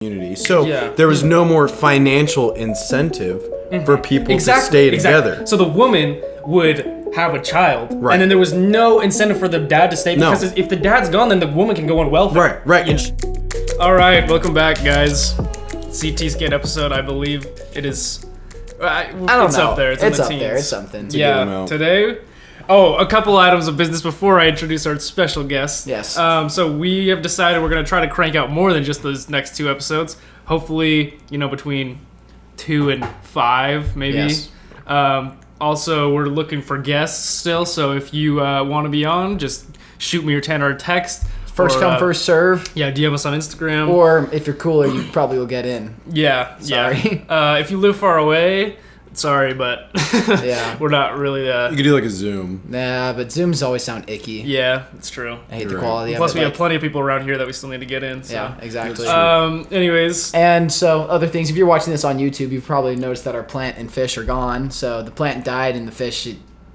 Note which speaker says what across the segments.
Speaker 1: community. So there was no more financial incentive for people to stay together.
Speaker 2: So the woman would have a child, and then there was no incentive for the dad to stay because if the dad's gone, then the woman can go on welfare.
Speaker 1: Right.
Speaker 2: All right, welcome back, guys. CT16 episode, I believe it is. I don't know. It's up there. It's in the teens.
Speaker 3: There. It's something. It's
Speaker 2: today. Oh, a couple items of business before I introduce our special guest.
Speaker 3: Yes.
Speaker 2: So we have decided we're going to try to crank out more than just those next two episodes. Hopefully, between 2 and 5, maybe.
Speaker 3: Yes.
Speaker 2: Also, we're looking for guests still, so if you want to be on, just shoot me your $10 text.
Speaker 3: First come, first serve.
Speaker 2: Yeah, DM us on Instagram.
Speaker 3: Or if you're cooler, you probably will get in.
Speaker 2: Yeah.
Speaker 3: Sorry.
Speaker 2: If you live far away, sorry, but we're not really...
Speaker 1: You could do like a Zoom.
Speaker 3: Nah, but Zooms always sound icky.
Speaker 2: Yeah, it's true.
Speaker 3: I hate the quality of it.
Speaker 2: Plus, we have plenty of people around here that we still need to get in. So.
Speaker 3: Yeah, exactly.
Speaker 2: Anyways.
Speaker 3: And so, other things. If you're watching this on YouTube, you've probably noticed that our plant and fish are gone. So, the plant died and the fish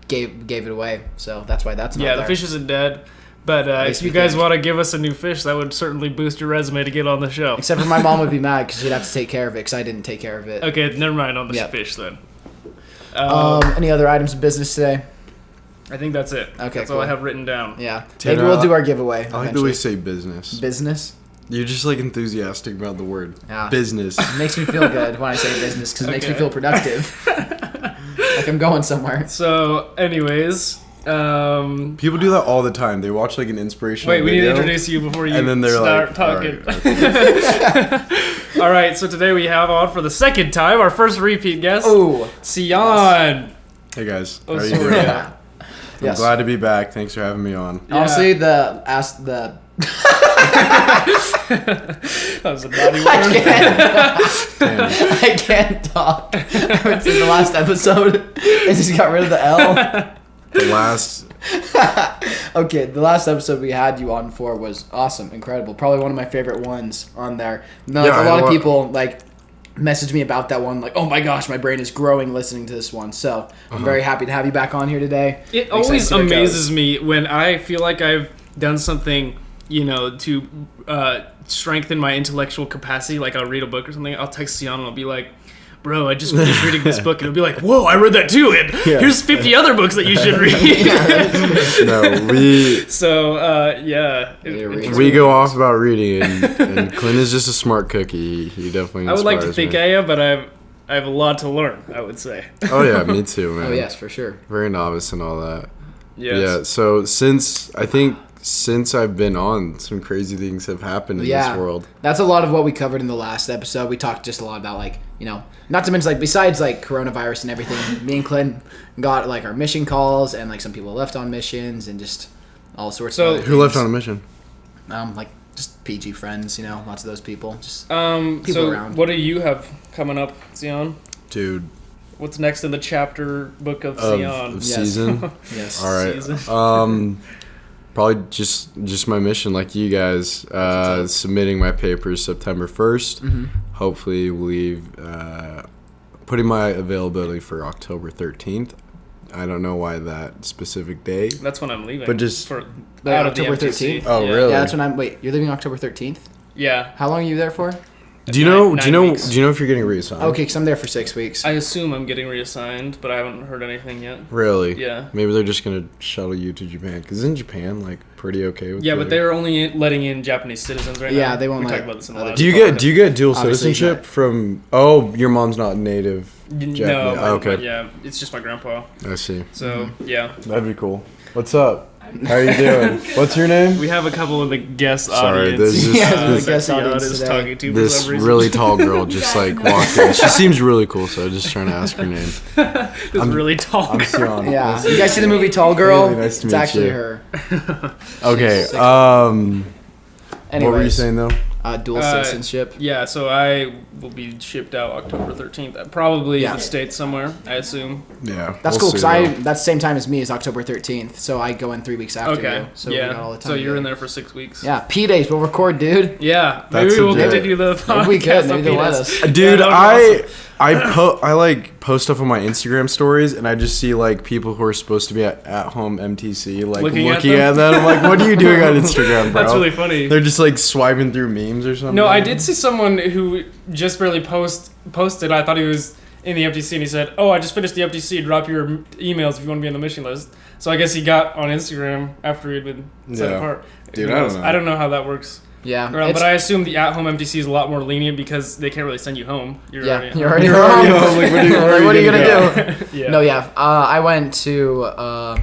Speaker 3: gave it away. So, that's why that's not there.
Speaker 2: Yeah, the fish isn't dead. But if you guys want to give us a new fish, that would certainly boost your resume to get on the show.
Speaker 3: Except for my mom would be mad because she'd have to take care of it because I didn't take care of it.
Speaker 2: Okay, never mind on the fish then.
Speaker 3: Any other items of business today?
Speaker 2: I think that's it.
Speaker 3: Okay,
Speaker 2: that's all I have written down.
Speaker 3: Yeah. Maybe we'll do our giveaway.
Speaker 1: I like the way you say business.
Speaker 3: Business?
Speaker 1: You're just like enthusiastic about the word.
Speaker 3: Yeah.
Speaker 1: Business.
Speaker 3: It makes me feel good when I say business because it makes me feel productive. Like I'm going somewhere.
Speaker 2: So, anyways...
Speaker 1: people do that all the time. They watch like an inspirational video.
Speaker 2: Wait, we need to introduce you before you start talking.
Speaker 1: All right,
Speaker 2: all right, so today we have on for the second time our first repeat guest, Sion.
Speaker 1: Hey guys, how are you doing?
Speaker 3: Yeah.
Speaker 1: I'm glad to be back. Thanks for having me on.
Speaker 3: Yeah. Honestly,
Speaker 2: that was a naughty word.
Speaker 3: I can't talk. I went to the last episode and just got rid of the L.
Speaker 1: The last
Speaker 3: episode we had you on for was awesome, incredible. Probably one of my favorite ones on there. A lot of people messaged me about that one, like, oh my gosh, my brain is growing listening to this one. So I'm very happy to have you back on here today.
Speaker 2: It always amazes me when I feel like I've done something, to strengthen my intellectual capacity. Like I'll read a book or something, I'll text Sion and I'll be like, bro, I just finished reading this book, and it'll be like, whoa, I read that too, and here's 50 other books that you should read.
Speaker 1: We go off about reading, and Clint is just a smart cookie. He definitely inspires me.
Speaker 2: I would like to think I am, but I have a lot to learn, I would say.
Speaker 1: Oh, yeah, me too, man.
Speaker 3: Oh, yes, for sure.
Speaker 1: Very novice and all that.
Speaker 2: Yes.
Speaker 1: Yeah, so since I've been on, some crazy things have happened in this world.
Speaker 3: That's a lot of what we covered in the last episode. We talked just a lot about, not to mention, besides, coronavirus and everything, me and Clint got, our mission calls and, some people left on missions and just all sorts of other things.
Speaker 1: Who left on a mission?
Speaker 3: Just PG friends, lots of those people. Just
Speaker 2: people
Speaker 3: around.
Speaker 2: What do you have coming up, Sion?
Speaker 1: Dude.
Speaker 2: What's next in the chapter book of Sion?
Speaker 1: Of season?
Speaker 3: Yes.
Speaker 1: All right. Probably just my mission, like you guys, submitting my papers September 1st. Mm-hmm. Hopefully leave, putting my availability for October 13th. I don't know why that specific day.
Speaker 2: That's when I'm leaving.
Speaker 1: But just
Speaker 2: out of
Speaker 3: October
Speaker 2: the
Speaker 3: 13th.
Speaker 1: Oh, really?
Speaker 3: Yeah, that's when wait, you're leaving October 13th?
Speaker 2: Yeah.
Speaker 3: How long are you there for?
Speaker 1: Do you know if you're getting reassigned?
Speaker 3: Okay, because I'm there for 6 weeks.
Speaker 2: I assume I'm getting reassigned, but I haven't heard anything yet.
Speaker 1: Really?
Speaker 2: Yeah.
Speaker 1: Maybe they're just gonna shuttle you to Japan, because isn't Japan pretty okay with?
Speaker 2: Yeah, but they're only letting in Japanese citizens right now.
Speaker 3: Yeah, they won't
Speaker 2: talk
Speaker 3: let
Speaker 2: about this in a
Speaker 1: Do you get dual citizenship from? Oh, your mom's not native Japanese.
Speaker 2: No.
Speaker 1: Okay.
Speaker 2: Yeah, it's just my grandpa.
Speaker 1: I see.
Speaker 2: So yeah.
Speaker 1: That'd be cool. What's up? How are you doing? What's your name?
Speaker 2: We have a couple of the guest
Speaker 1: Sorry,
Speaker 2: audience.
Speaker 1: this
Speaker 3: guest audience
Speaker 2: is
Speaker 3: today.
Speaker 2: talking to
Speaker 1: This really tall girl just walked in. She seems really cool, so I'm just trying to ask her name.
Speaker 2: This really tall girl.
Speaker 1: Sion.
Speaker 3: Yeah, you guys see the movie Tall Girl?
Speaker 1: Really nice to
Speaker 3: it's
Speaker 1: meet
Speaker 3: actually
Speaker 1: you.
Speaker 3: her.
Speaker 1: Okay.
Speaker 3: Anyways,
Speaker 1: what were you saying though?
Speaker 3: Dual citizenship.
Speaker 2: Yeah, so I will be shipped out October 13th. Probably the States somewhere, I assume.
Speaker 1: Yeah.
Speaker 3: That's cool, because that's the same time as me is October 13th, so I go in 3 weeks after you. So we got all the time
Speaker 2: so you're in there for 6 weeks.
Speaker 3: Yeah, P-Days, we'll record, dude.
Speaker 2: Yeah, maybe we'll continue the podcast.
Speaker 3: Maybe we could, maybe they'll let us.
Speaker 1: Dude, I like post stuff on my Instagram stories, and I just see like people who are supposed to be at home MTC like looking at that. I'm like, what are you doing on Instagram, bro?
Speaker 2: That's really funny.
Speaker 1: They're just like swiping through memes or something.
Speaker 2: No, I did see someone who just barely posted. I thought he was in the MTC, and he said, "Oh, I just finished the MTC. Drop your emails if you want to be on the mission list." So I guess he got on Instagram after he had been set apart.
Speaker 1: Dude, I don't know.
Speaker 2: I don't know how that works.
Speaker 3: Yeah,
Speaker 2: but I assume the at-home MTC is a lot more lenient because they can't really send you home.
Speaker 3: You're already home. Like, what are you gonna do? Yeah. No, yeah. I went to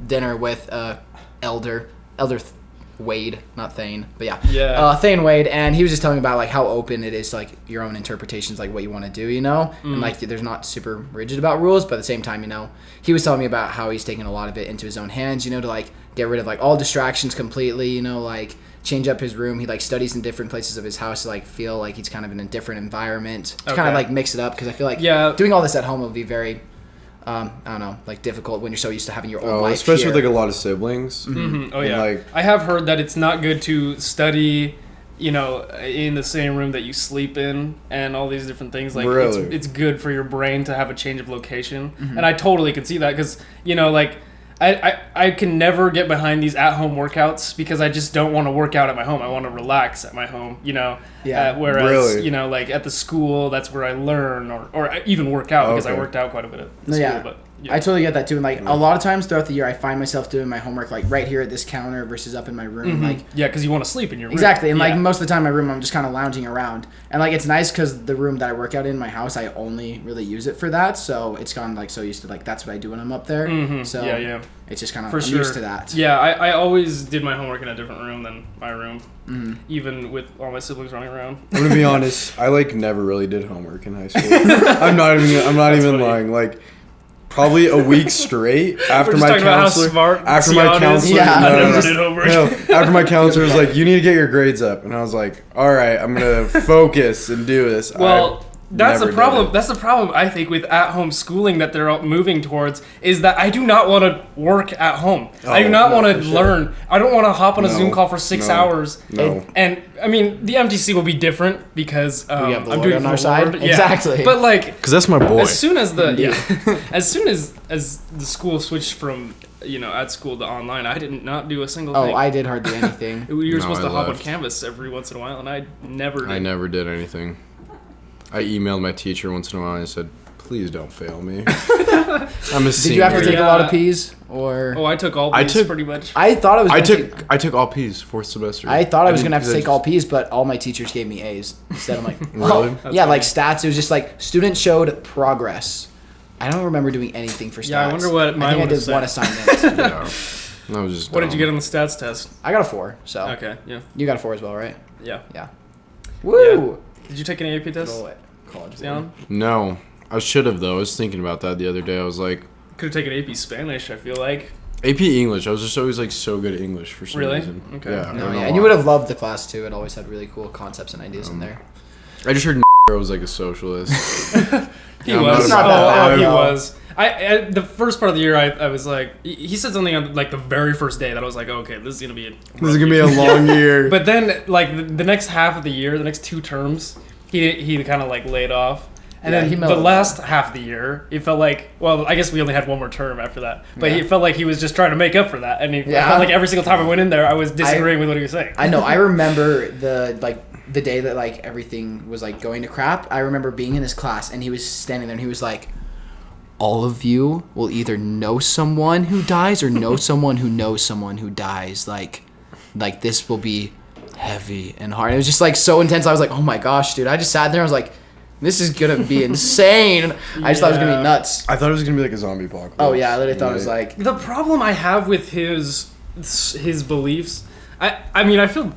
Speaker 3: dinner with Elder Wade, not Thane, but yeah. Thane Wade, and he was just telling me about like how open it is to like your own interpretations, like what you want to do, and like there's not super rigid about rules, but at the same time, he was telling me about how he's taking a lot of it into his own hands, to like get rid of like all distractions completely, like change up his room. He like studies in different places of his house to like feel like he's kind of in a different environment to kind of like mix it up, because I feel like doing all this at home will be very I don't know, like difficult when you're so used to having your own life
Speaker 1: especially
Speaker 3: here.
Speaker 1: with like a lot of siblings.
Speaker 2: Mm-hmm. Oh yeah, like, I have heard that it's not good to study in the same room that you sleep in and all these different things. Like it's good for your brain to have a change of location. And I totally can see that because like I can never get behind these at-home workouts because I just don't want to work out at my home. I want to relax at my home, whereas, like at the school, that's where I learn or even work out because I worked out quite a bit at school. But
Speaker 3: I totally get that too. And like a lot of times throughout the year, I find myself doing my homework like right here at this counter versus up in my room. Like
Speaker 2: because you want to sleep in your room.
Speaker 3: Exactly. And like most of the time, my room, I'm just kind of lounging around. And like it's nice because the room that I work out in my house, I only really use it for that. So it's gone like so used to like that's what I do when I'm up there. So it's just kind of used to that.
Speaker 2: Yeah, I always did my homework in a different room than my room, even with all my siblings running around.
Speaker 1: I'm gonna be honest. I like never really did homework in high school. I'm not even lying. Like. Probably a week straight after my counselor. After my counselor, after my counselor was like, "You need to get your grades up," and I was like, "All right, I'm gonna focus and do this."
Speaker 2: Well, that's the problem. That's the problem I think with at-home schooling that they're moving towards is that I do not want to work at home. I do not want to learn. I don't want to hop on a Zoom call for 6 hours. And I mean, the MTC will be different because I'm doing it on our side.
Speaker 3: Exactly.
Speaker 2: But like,
Speaker 1: because that's my boy.
Speaker 2: As soon as as the school switched from at school to online, I did not do a single thing.
Speaker 3: Oh, I did hardly anything.
Speaker 2: You were supposed to hop on Canvas every once in a while, and I never
Speaker 1: did anything. I emailed my teacher once in a while and I said, "Please don't fail me." I'm a senior.
Speaker 3: Did you have to take a lot of P's or?
Speaker 2: Oh, I took all P's pretty much.
Speaker 3: I thought I was.
Speaker 1: I took all P's fourth semester.
Speaker 3: I thought I was gonna have to take all P's, but all my teachers gave me A's instead. I'm like,
Speaker 1: really?
Speaker 3: Yeah, like stats. It was just like students showed progress. I don't remember doing anything for stats.
Speaker 2: Yeah, I wonder what mine
Speaker 3: I think I did one assignment.
Speaker 1: That was just.
Speaker 2: What did you get on the stats test?
Speaker 3: I got a 4. So.
Speaker 2: Okay. Yeah.
Speaker 3: You got a 4 as well, right?
Speaker 2: Yeah.
Speaker 3: Yeah. Woo!
Speaker 2: Yeah. Did you take an AP test?
Speaker 1: No, I should have though. I was thinking about that the other day. I was like,
Speaker 2: could have taken AP Spanish. I feel like
Speaker 1: AP English. I was just always like so good at English for some reason.
Speaker 2: Okay.
Speaker 1: Yeah.
Speaker 3: And you would have loved the class too. It always had really cool concepts and ideas in there.
Speaker 1: I just heard was like a socialist.
Speaker 2: He was. Not that bad, he was. I the first part of the year, I was like, he said something on like the very first day that I was like, okay, this is gonna be
Speaker 1: a long year.
Speaker 2: But then like the next half of the year, the next 2 terms, he kind of like laid off. And then the last half of the year, it felt like, well, I guess we only had one more term after that. But he felt like he was just trying to make up for that. And I felt like every single time I went in there, I was disagreeing with what he was saying.
Speaker 3: I know. I remember the day that like everything was like going to crap. I remember being in his class and he was standing there and he was like, all of you will either know someone who dies or know someone who knows someone who dies. Like this will be heavy and hard. It was just like so intense. I was like, oh my gosh, dude. I just sat there. I was like, this is gonna be insane. I just thought it was gonna be nuts.
Speaker 1: I thought it was gonna be like a zombie apocalypse.
Speaker 3: Oh yeah, I literally thought it was like.
Speaker 2: The problem I have with his beliefs, I mean, I feel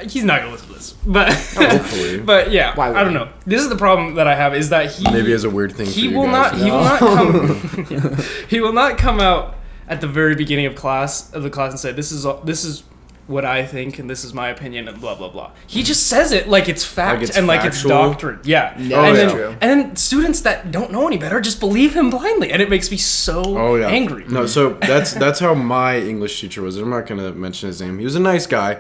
Speaker 2: he's not gonna listen to this, but
Speaker 1: hopefully.
Speaker 2: But yeah, I don't know. This is the problem that I have is that he
Speaker 1: maybe has a weird thing.
Speaker 2: He will not come. He will not come out at the very beginning of the class and say this is what I think and this is my opinion and blah blah blah. He just says it like it's fact and like it's doctrine. Yeah. And then students that don't know any better just believe him blindly, and it makes me so angry.
Speaker 1: No, so that's how my English teacher was. I'm not gonna mention his name. He was a nice guy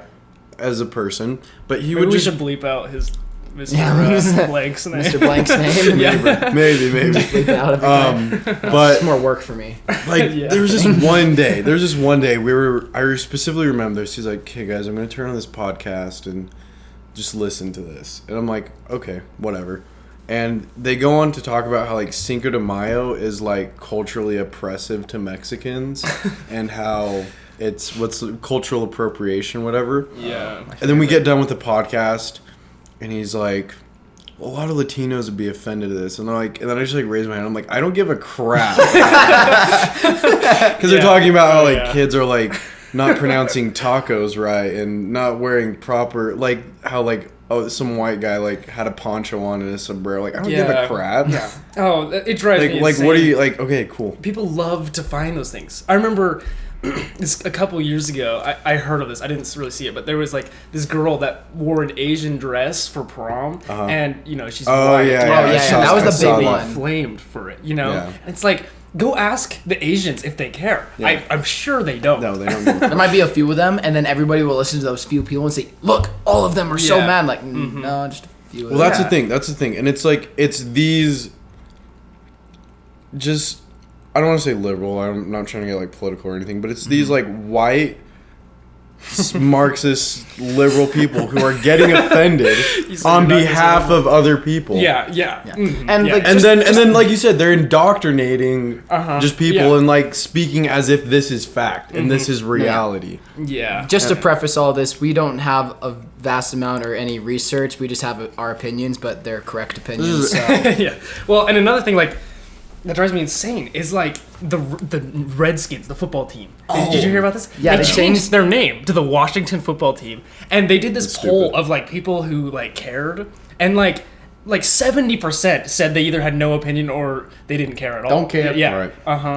Speaker 1: as a person, but he would
Speaker 2: just bleep out his Mr. Blank's name.
Speaker 3: Mr. Blank's name.
Speaker 2: Yeah.
Speaker 1: Maybe.
Speaker 3: Bleep it out every time.
Speaker 1: But
Speaker 3: It's more work for me.
Speaker 1: like
Speaker 2: Yeah.
Speaker 1: there was this one day I specifically remember this. He's like, "Hey guys, I'm gonna turn on this podcast and just listen to this." And I'm like, "Okay, whatever." And they go on to talk about how like Cinco de Mayo is like culturally oppressive to Mexicans and how it's cultural appropriation, whatever.
Speaker 2: Yeah.
Speaker 1: And then we get done with the podcast and he's like, a lot of Latinos would be offended at this. And they're like, and then I just like raise my hand. I'm like, I don't give a crap. Because they're talking about how like kids are like not pronouncing tacos right and not wearing proper, like how like, oh, some white guy like had a poncho on and a sombrero. Like, I don't give a crap.
Speaker 2: Yeah. Oh, it drives me
Speaker 1: like
Speaker 2: insane.
Speaker 1: what are you like? Okay, cool.
Speaker 2: People love to find those things. I remember this a couple years ago. I heard of this. I didn't really see it, but there was like this girl that wore an Asian dress for prom, and you know she's white.
Speaker 3: Yeah. That was the big one.
Speaker 2: Flamed for it, you know.
Speaker 1: Yeah.
Speaker 2: And it's like, go ask the Asians if they care.
Speaker 1: Yeah.
Speaker 2: I'm sure they don't.
Speaker 1: No, they don't. Give a
Speaker 3: There might be a few of them, and then everybody will listen to those few people and say, "Look, all of them are so
Speaker 2: Yeah.
Speaker 3: mad." Like, no, just a few. Of
Speaker 1: Well,
Speaker 3: them.
Speaker 1: that's the thing. That's the thing, and it's like it's these. Just, I don't want to say liberal. I'm not trying to get like political or anything, but it's these like white Marxist liberal people who are getting offended on behalf of other people.
Speaker 2: Yeah.
Speaker 3: And like,
Speaker 1: And then, like you said, they're indoctrinating just people
Speaker 2: Yeah.
Speaker 1: and like speaking as if this is fact and this is reality.
Speaker 2: Yeah.
Speaker 3: just to preface all this, we don't have a vast amount or any research. We just have our opinions, but they're correct opinions. So.
Speaker 2: Yeah. Well, and another thing like that drives me insane is like the Redskins, the football team. Did you hear about this?
Speaker 3: Yeah,
Speaker 2: they
Speaker 3: they
Speaker 2: changed their name to the Washington Football Team, and they did this
Speaker 1: That's
Speaker 2: poll
Speaker 1: stupid.
Speaker 2: of like people who like cared, and like 70% said they either had no opinion or they didn't care at all.
Speaker 3: Don't care.
Speaker 2: Yeah.
Speaker 1: Right.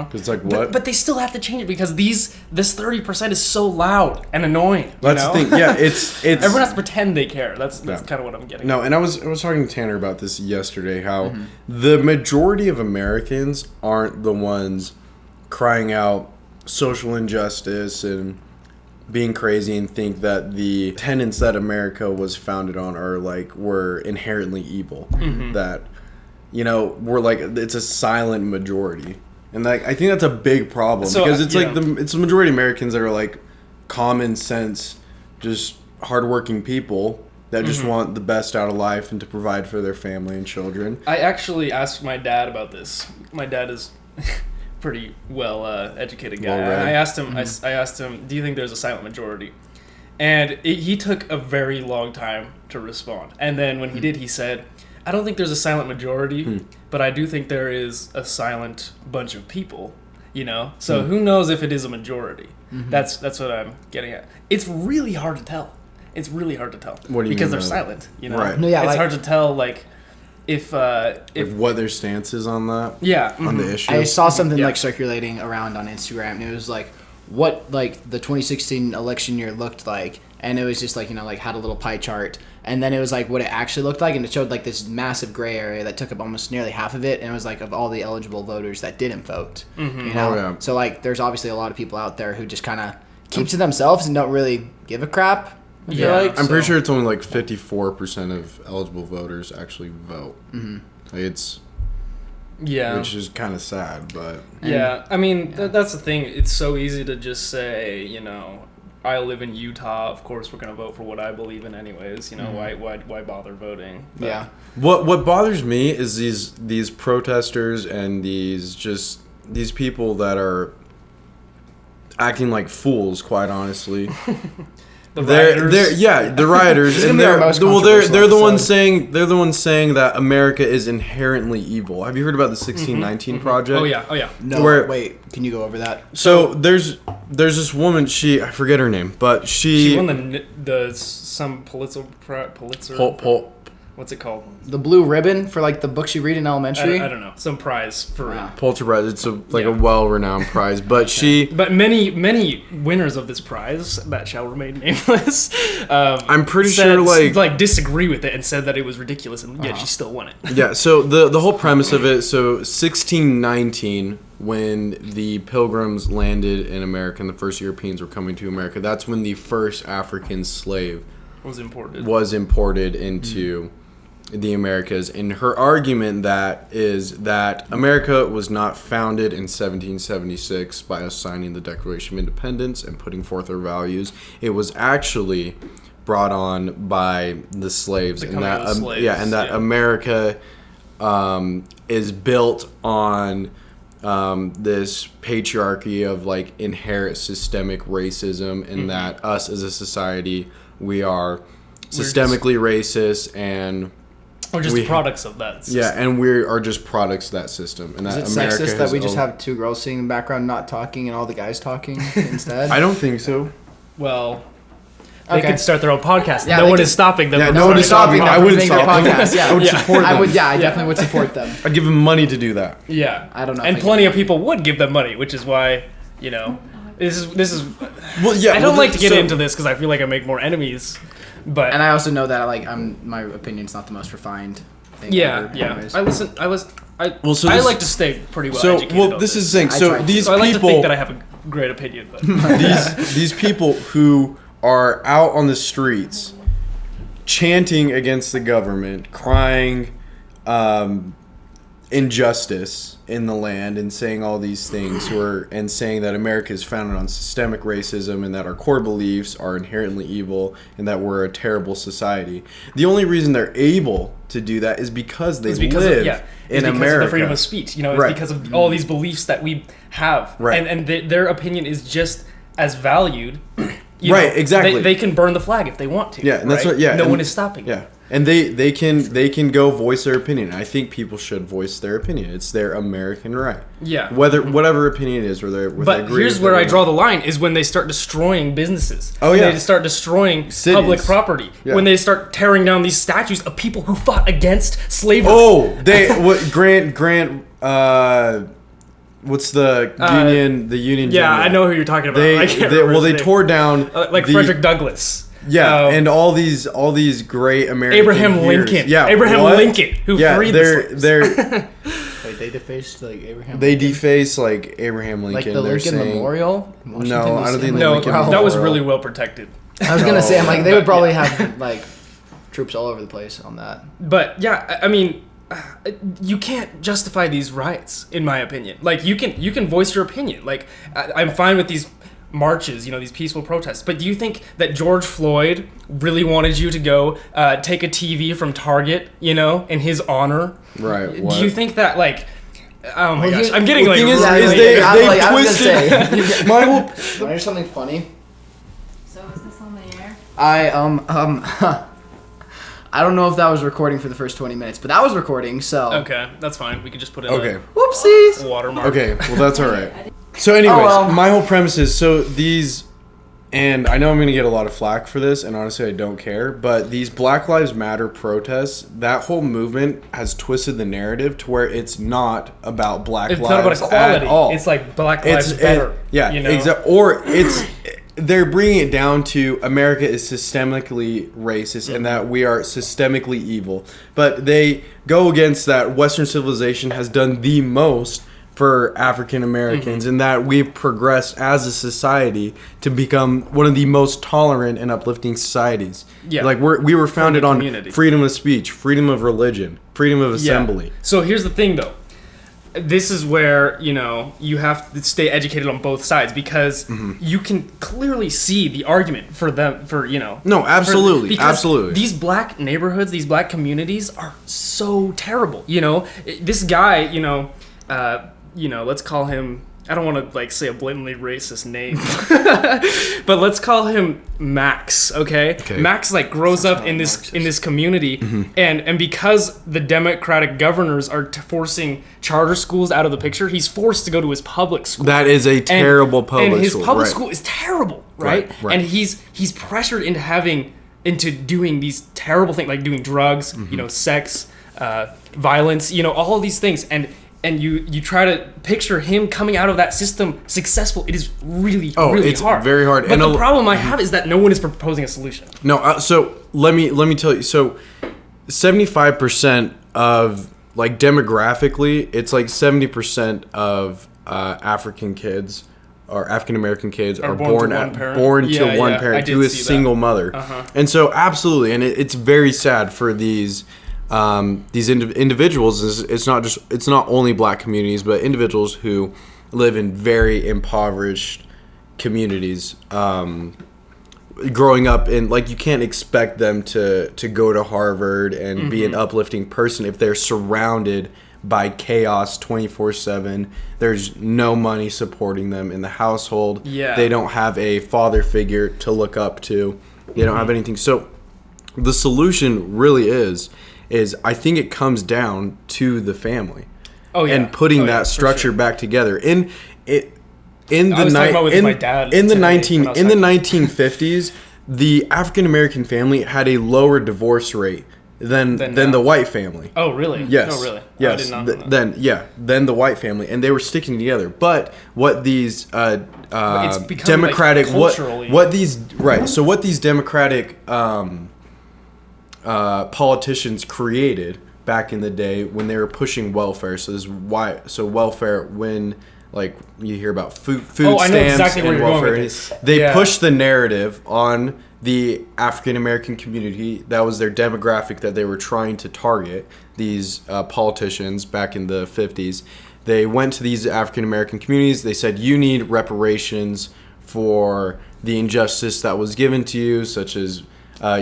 Speaker 1: Because it's like what?
Speaker 2: But they still have to change it because this 30% is so loud and annoying.
Speaker 1: That's
Speaker 2: you know?
Speaker 1: the thing. Yeah, it's
Speaker 2: Everyone has to pretend they care. That's kind of what I'm getting.
Speaker 1: No, and I was talking to Tanner about this yesterday. How the majority of Americans aren't the ones crying out social injustice and being crazy and think that the tenets that America was founded on were inherently evil. That we're like it's a silent majority, and like I think that's a big problem because it's like it's the majority of Americans that are like common sense, just hardworking people that just want the best out of life and to provide for their family and children.
Speaker 2: I actually asked my dad about this. My dad is pretty well educated guy.
Speaker 1: Well-read.
Speaker 2: I asked him. I asked him, "Do you think there's a silent majority?" And he took a very long time to respond. And then when he did, he said, "I don't think there's a silent majority, but I do think there is a silent bunch of people." You know, so who knows if it is a majority? That's what I'm getting at. It's really hard to tell. What do you
Speaker 1: because
Speaker 2: mean? Because they're silent. You know,
Speaker 1: Right.
Speaker 3: No, yeah,
Speaker 2: it's
Speaker 3: like-
Speaker 2: hard to tell. Like if
Speaker 1: What their stance is on that,
Speaker 2: yeah,
Speaker 1: on the issue.
Speaker 3: I saw something
Speaker 2: Yeah.
Speaker 3: like circulating around on Instagram, and it was like what like the 2016 election year looked like, and it was just like like had a little pie chart, and then it was like what it actually looked like, and it showed like this massive gray area that took up almost nearly half of it, and it was like of all the eligible voters that didn't vote. You know,
Speaker 1: Oh, yeah.
Speaker 3: so like there's obviously a lot of people out there who just kind of keep to themselves and don't really give a crap. I feel
Speaker 2: Yeah.
Speaker 3: like.
Speaker 1: I'm pretty
Speaker 3: So-
Speaker 1: sure it's only like 54% of eligible voters actually vote. Like it's
Speaker 2: yeah.
Speaker 1: which is kind of sad, but
Speaker 2: Yeah, I mean that's the thing. It's so easy to just say, I live in Utah. Of course, we're gonna vote for what I believe in, anyways. Why bother voting? But,
Speaker 3: Yeah.
Speaker 1: what bothers me is these protesters and these people that are acting like fools. Quite honestly,
Speaker 2: The
Speaker 1: they're
Speaker 2: rioters.
Speaker 1: the rioters,
Speaker 3: This is
Speaker 1: and
Speaker 3: gonna be our most
Speaker 1: they're
Speaker 3: controversial
Speaker 1: the ones
Speaker 3: episode.
Speaker 1: saying that America is inherently evil. Have you heard about the 1619 project?
Speaker 2: Oh yeah.
Speaker 3: No,
Speaker 1: Where-
Speaker 3: wait. Can you go over that?
Speaker 1: So there's this woman. I forget her name, but
Speaker 2: She won some Pulitzer. What's it called?
Speaker 3: The blue ribbon for like the books you read in elementary.
Speaker 2: I don't know. Some prize for.
Speaker 3: Wow.
Speaker 1: Pulitzer Prize. It's a
Speaker 2: Yeah.
Speaker 1: well-renowned prize, but she.
Speaker 2: But many winners of this prize that shall remain nameless.
Speaker 1: I'm pretty
Speaker 2: said-
Speaker 1: sure like
Speaker 2: disagree with it and said that it was ridiculous, and yet she still won it.
Speaker 1: yeah. So the whole premise of it. So 1619, when the Pilgrims landed in America and the first Europeans were coming to America, that's when the first African slave
Speaker 2: Was imported.
Speaker 1: was imported into the Americas, and her argument is that America was not founded in 1776 by us signing the Declaration of Independence and putting forth our values. It was actually brought on by the slaves, and that America is built on this patriarchy of like inherent systemic racism, and that us as a society, we are systemically racist, and
Speaker 2: we're just products of that system.
Speaker 1: Yeah, and we are just products of that system. And
Speaker 3: is
Speaker 1: that
Speaker 3: it
Speaker 1: America
Speaker 3: sexist that we just have two girls sitting in the background not talking and all the guys talking instead?
Speaker 1: I don't think so.
Speaker 2: Well, they could start their own podcast.
Speaker 3: Yeah,
Speaker 2: no one is stopping them.
Speaker 1: Yeah,
Speaker 2: from
Speaker 1: no one is stopping them.
Speaker 3: I
Speaker 1: I wouldn't
Speaker 3: their
Speaker 1: stop them.
Speaker 3: podcast. Yeah.
Speaker 1: I would support them.
Speaker 3: I definitely would support them.
Speaker 1: I'd give them money to do that.
Speaker 2: Yeah,
Speaker 3: I don't know.
Speaker 2: And plenty of people would give them money, which is why, this is.
Speaker 1: Well, yeah.
Speaker 2: I don't like to get into this because I feel like I make more enemies. But
Speaker 3: and I also know that my opinion's not the most refined thing.
Speaker 2: Yeah.
Speaker 3: Anyways.
Speaker 2: I like to stay pretty well educated.
Speaker 1: Well, this is the thing. So these
Speaker 2: I
Speaker 1: people,
Speaker 2: like to think that I have a great opinion, but
Speaker 1: these people who are out on the streets chanting against the government, crying injustice in the land, and saying all these things, and saying that America is founded on systemic racism, and that our core beliefs are inherently evil, and that we're a terrible society. The only reason they're able to do that is because they live in America.
Speaker 2: Of the freedom of speech. It's because of all these beliefs that we have, and their opinion is just as valued.
Speaker 1: Exactly.
Speaker 2: They can burn the flag if they want to.
Speaker 1: Yeah, and that's what. Yeah,
Speaker 2: no one is stopping.
Speaker 1: Yeah, and they can go voice their opinion. I think people should voice their opinion. It's their American right.
Speaker 2: Yeah.
Speaker 1: Whatever opinion it is,
Speaker 2: But here's where I draw the line: is when they start destroying businesses.
Speaker 1: Oh yeah.
Speaker 2: When they start destroying
Speaker 1: cities.
Speaker 2: Public property. Yeah. When they start tearing down these statues of people who fought against slavery.
Speaker 1: Oh, Grant. What's the union? The Union.
Speaker 2: Yeah,
Speaker 1: General.
Speaker 2: I know who you're talking about.
Speaker 1: They tore down
Speaker 2: Frederick Douglass.
Speaker 1: Yeah, and all these great American
Speaker 2: Abraham
Speaker 1: years.
Speaker 2: Lincoln.
Speaker 1: Yeah,
Speaker 2: Abraham Lincoln, who freed the slaves.
Speaker 3: Wait, they defaced like Abraham.
Speaker 1: They defaced like Abraham Lincoln.
Speaker 3: Like the Lincoln Memorial.
Speaker 1: No, I don't think
Speaker 2: no.
Speaker 1: Lincoln
Speaker 2: That was really well protected.
Speaker 3: I was gonna say, I'm like, they would probably have like troops all over the place on that.
Speaker 2: But yeah, I mean, you can't justify these riots, in my opinion. Like you can voice your opinion. Like I'm fine with these marches, these peaceful protests. But do you think that George Floyd really wanted you to go take a TV from Target, in his honor?
Speaker 1: Right.
Speaker 2: What? Do you think that oh my gosh, I'm getting
Speaker 1: they twisted.
Speaker 3: My whole. There's something funny.
Speaker 4: So is this on the air?
Speaker 3: I don't know if that was recording for the first 20 minutes, but that was recording, so.
Speaker 2: Okay, that's fine. We can just put it in
Speaker 3: Whoopsies!
Speaker 2: Watermark.
Speaker 1: Okay, well, that's all right. So anyways, my whole premise is, and I know I'm going to get a lot of flack for this, and honestly, I don't care, but these Black Lives Matter protests, that whole movement has twisted the narrative to where it's not about Black lives
Speaker 2: not about equality.
Speaker 1: At all.
Speaker 2: It's like Black Lives better.
Speaker 1: Exactly. Or they're bringing it down to America is systemically racist and that we are systemically evil. But they go against that Western civilization has done the most for African Americans and that we've progressed as a society to become one of the most tolerant and uplifting societies. Yeah. Like we were founded on freedom of speech, freedom of religion, freedom of assembly.
Speaker 2: So here's the thing though. This is where, you have to stay educated on both sides because you can clearly see the argument for them, No,
Speaker 1: absolutely. Absolutely.
Speaker 2: These black neighborhoods, these black communities are so terrible. This guy, let's call him, I don't want to say a blatantly racist name, but let's call him Max. Okay. Max grows up in this community, and because the Democratic governors are forcing charter schools out of the picture, he's forced to go to his public school.
Speaker 1: That is a terrible public school.
Speaker 2: And his public school is terrible, right? And he's pressured into doing these terrible things, like doing drugs, sex, violence, all of these things, and you try to picture him coming out of that system successful. It is really hard.
Speaker 1: It's very hard.
Speaker 2: But the problem I have is that no one is proposing a solution.
Speaker 1: No, so let me tell you. So 75% of demographically, it's 70% of African kids or African American kids are born to one parent to a single mother. And so absolutely, and it's very sad for these these individuals, it's not only black communities, but individuals who live in very impoverished communities. Growing up in, like, you can't expect them to go to Harvard and be an uplifting person if they're surrounded by chaos 24/7. There's no money supporting them in the household.
Speaker 2: Yeah.
Speaker 1: They don't have a father figure to look up to. They don't have anything. So the solution really is I think it comes down to the family.
Speaker 2: Oh, yeah.
Speaker 1: And putting that structure back together. In the 1950s, the African American family had a lower divorce rate than the white family.
Speaker 2: Oh, really?
Speaker 1: Yes.
Speaker 2: Oh, really?
Speaker 1: Yes.
Speaker 2: I did not know that.
Speaker 1: Than the white family, and they were sticking together. But what these
Speaker 2: it's become,
Speaker 1: democratic
Speaker 2: like, culturally.
Speaker 1: what these democratic politicians created back in the day when they were pushing welfare. So welfare, when, like, you hear about food
Speaker 2: I know
Speaker 1: stamps
Speaker 2: exactly where
Speaker 1: and
Speaker 2: you're going
Speaker 1: welfare,
Speaker 2: with this.
Speaker 1: they pushed the narrative on the African American community. That was their demographic that they were trying to target. These politicians back in the 50s, they went to these African American communities. They said, you need reparations for the injustice that was given to you, such as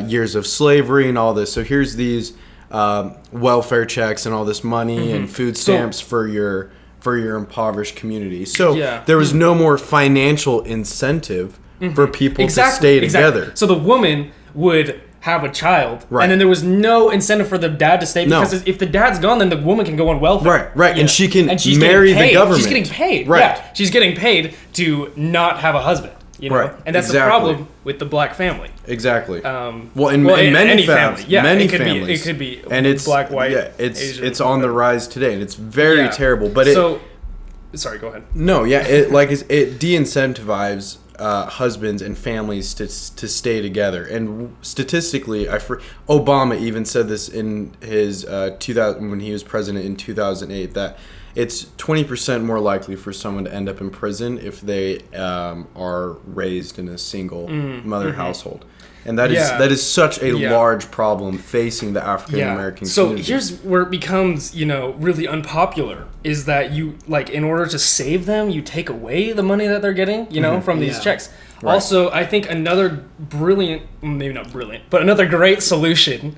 Speaker 1: years of slavery and all this. So here's these welfare checks and all this money and food stamps for your impoverished community. So there was no more financial incentive for people to stay together.
Speaker 2: So the woman would have a child, and then there was no incentive for the dad to stay, because if the dad's gone, then the woman can go on welfare.
Speaker 1: Right. And she can marry the government.
Speaker 2: She's getting paid.
Speaker 1: Right.
Speaker 2: Yeah. She's getting paid to not have a husband. You know?
Speaker 1: Right.
Speaker 2: And that's the problem with the black family.
Speaker 1: Exactly.
Speaker 2: In
Speaker 1: many
Speaker 2: family. Yeah,
Speaker 1: many
Speaker 2: it could
Speaker 1: families.
Speaker 2: It could be
Speaker 1: and it's
Speaker 2: black, white,
Speaker 1: Asian. It's on
Speaker 2: whatever.
Speaker 1: the rise today, and it's very terrible. But
Speaker 2: sorry, go ahead.
Speaker 1: No, yeah, it de-incentivizes husbands and families to stay together. And statistically, Obama even said this in his 2000 when he was president in 2008, that it's 20% more likely for someone to end up in prison if they are raised in a single mother household. And that is such a large problem facing the African American community. So
Speaker 2: here's where it becomes, really unpopular, is that you, like, in order to save them, you take away the money that they're getting, from these checks. Right. Also, I think another another great solution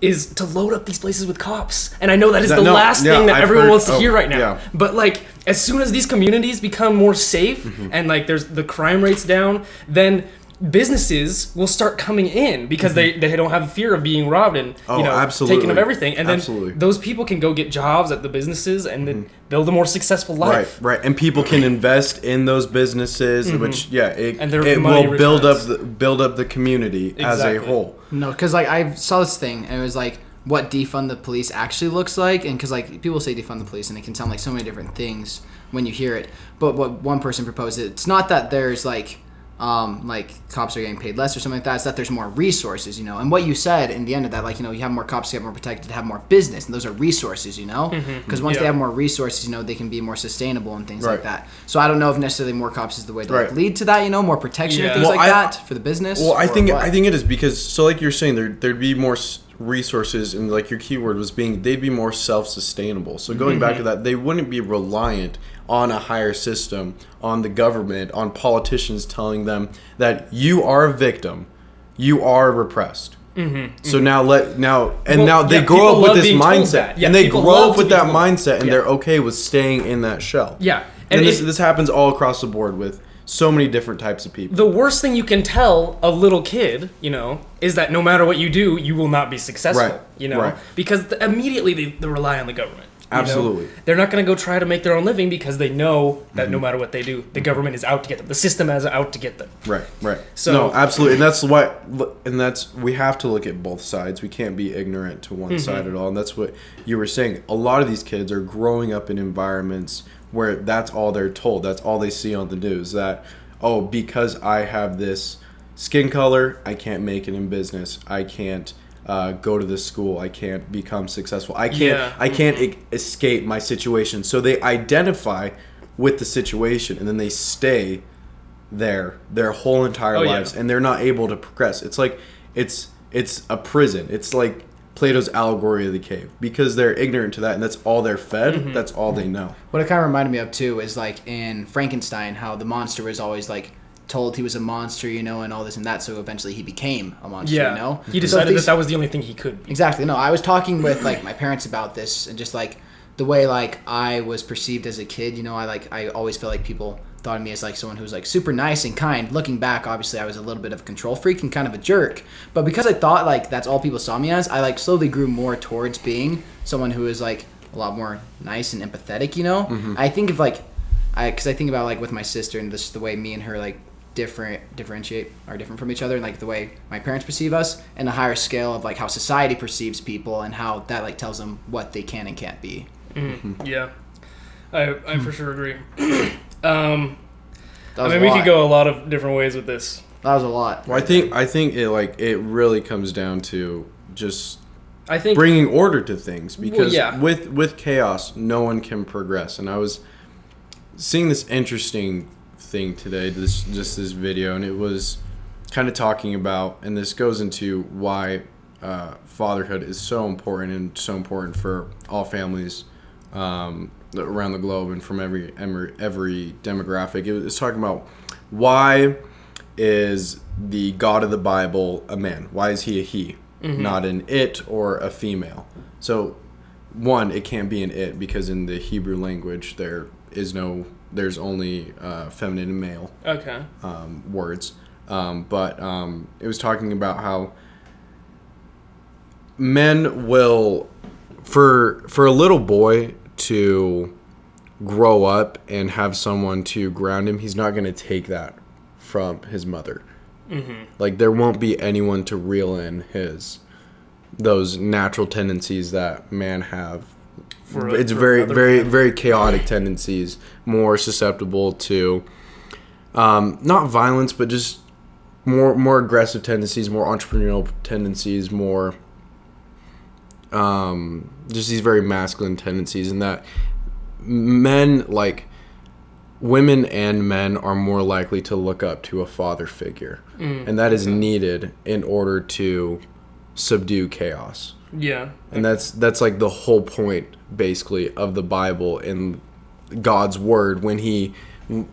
Speaker 2: is to load up these places with cops. And I know that is the last thing that everyone wants to hear right now. Yeah. But, like, as soon as these communities become more safe and, like, there's the crime rates down, then businesses will start coming in because they don't have fear of being robbed and taken of everything, and then those people can go get jobs at the businesses and then build a more successful life.
Speaker 1: Right, and people can invest in those businesses, which it will build up the community as a whole.
Speaker 3: No, because, like, I saw this thing and it was like what defund the police actually looks like, and because, like, people say defund the police and it can sound like so many different things when you hear it, but what one person proposed, it's not that there's like cops are getting paid less or something like that. It's that there's more resources, and what you said in the end of that, like, you have more cops to get more protected, to have more business, and those are resources, because once they have more resources, they can be more sustainable and things like that. So I don't know if necessarily more cops is the way to lead to that, more protection and things that for the business.
Speaker 1: Well, I think it is, because, so like you're saying, there'd be more resources, and like your keyword was they'd be more self-sustainable. So going back to that, they wouldn't be reliant on a higher system, on the government, on politicians telling them that you are a victim, you are repressed. So now they grow up with this mindset, and they grow up with that mindset, and they're okay with staying in that shell.
Speaker 2: Yeah,
Speaker 1: and this happens all across the board with so many different types of people.
Speaker 2: The worst thing you can tell a little kid, is that no matter what you do, you will not be successful.
Speaker 1: Right.
Speaker 2: Because immediately they rely on the government.
Speaker 1: Absolutely.
Speaker 2: They're not going to go try to make their own living because they know that no matter what they do, the government is out to get them. The system is out to get them.
Speaker 1: Right.
Speaker 2: So,
Speaker 1: no, absolutely. And we have to look at both sides. We can't be ignorant to one side at all. And that's what you were saying. A lot of these kids are growing up in environments where that's all they're told. That's all they see on the news. That, because I have this skin color, I can't make it in business. I can't go to this school. I can't become successful. I can't escape my situation. So they identify with the situation, and then they stay there their whole entire lives, and they're not able to progress. It's like it's a prison. It's like Plato's allegory of the cave, because they're ignorant to that, and that's all they're fed. That's all they know.
Speaker 3: What it kind of reminded me of too is like in Frankenstein, how the monster was always like told he was a monster, and all this and that, so eventually he became a monster,
Speaker 2: He decided that was the only thing he could be.
Speaker 3: Exactly. No, I was talking with like my parents about this, and just like the way like I was perceived as a kid, I always felt like people thought of me as like someone who was like super nice and kind. Looking back, obviously I was a little bit of a control freak and kind of a jerk, but because I thought like that's all people saw me as, I like slowly grew more towards being someone who is like a lot more nice and empathetic. I think of like because I think about like with my sister and just the way me and her like different from each other, and like the way my parents perceive us, and a higher scale of like how society perceives people and how that like tells them what they can and can't be.
Speaker 2: Yeah, I for sure agree.
Speaker 3: We
Speaker 2: could go a lot of different ways with this.
Speaker 3: That was a lot.
Speaker 1: Well, I think it really comes down to just
Speaker 2: bringing
Speaker 1: order to things, because with chaos, no one can progress. And I was seeing this interesting thing today, this video, and it was kind of talking about, and this goes into why fatherhood is so important, and so important for all families around the globe and from every demographic. It was talking about why is the God of the Bible a man? Why is he a he, not an it or a female? So one, it can't be an it, because in the Hebrew language there's only feminine and male words. But it was talking about how men will, for a little boy to grow up and have someone to ground him, he's not going to take that from his mother. Like, there won't be anyone to reel in those natural tendencies that man have. It's very, very, very chaotic tendencies, more susceptible to not violence, but just more aggressive tendencies, more entrepreneurial tendencies, more just these very masculine tendencies, and that men, like women and men, are more likely to look up to a father figure, and that is needed in order to subdue chaos.
Speaker 2: Yeah.
Speaker 1: And that's like the whole point, basically, of the Bible and God's word, when he,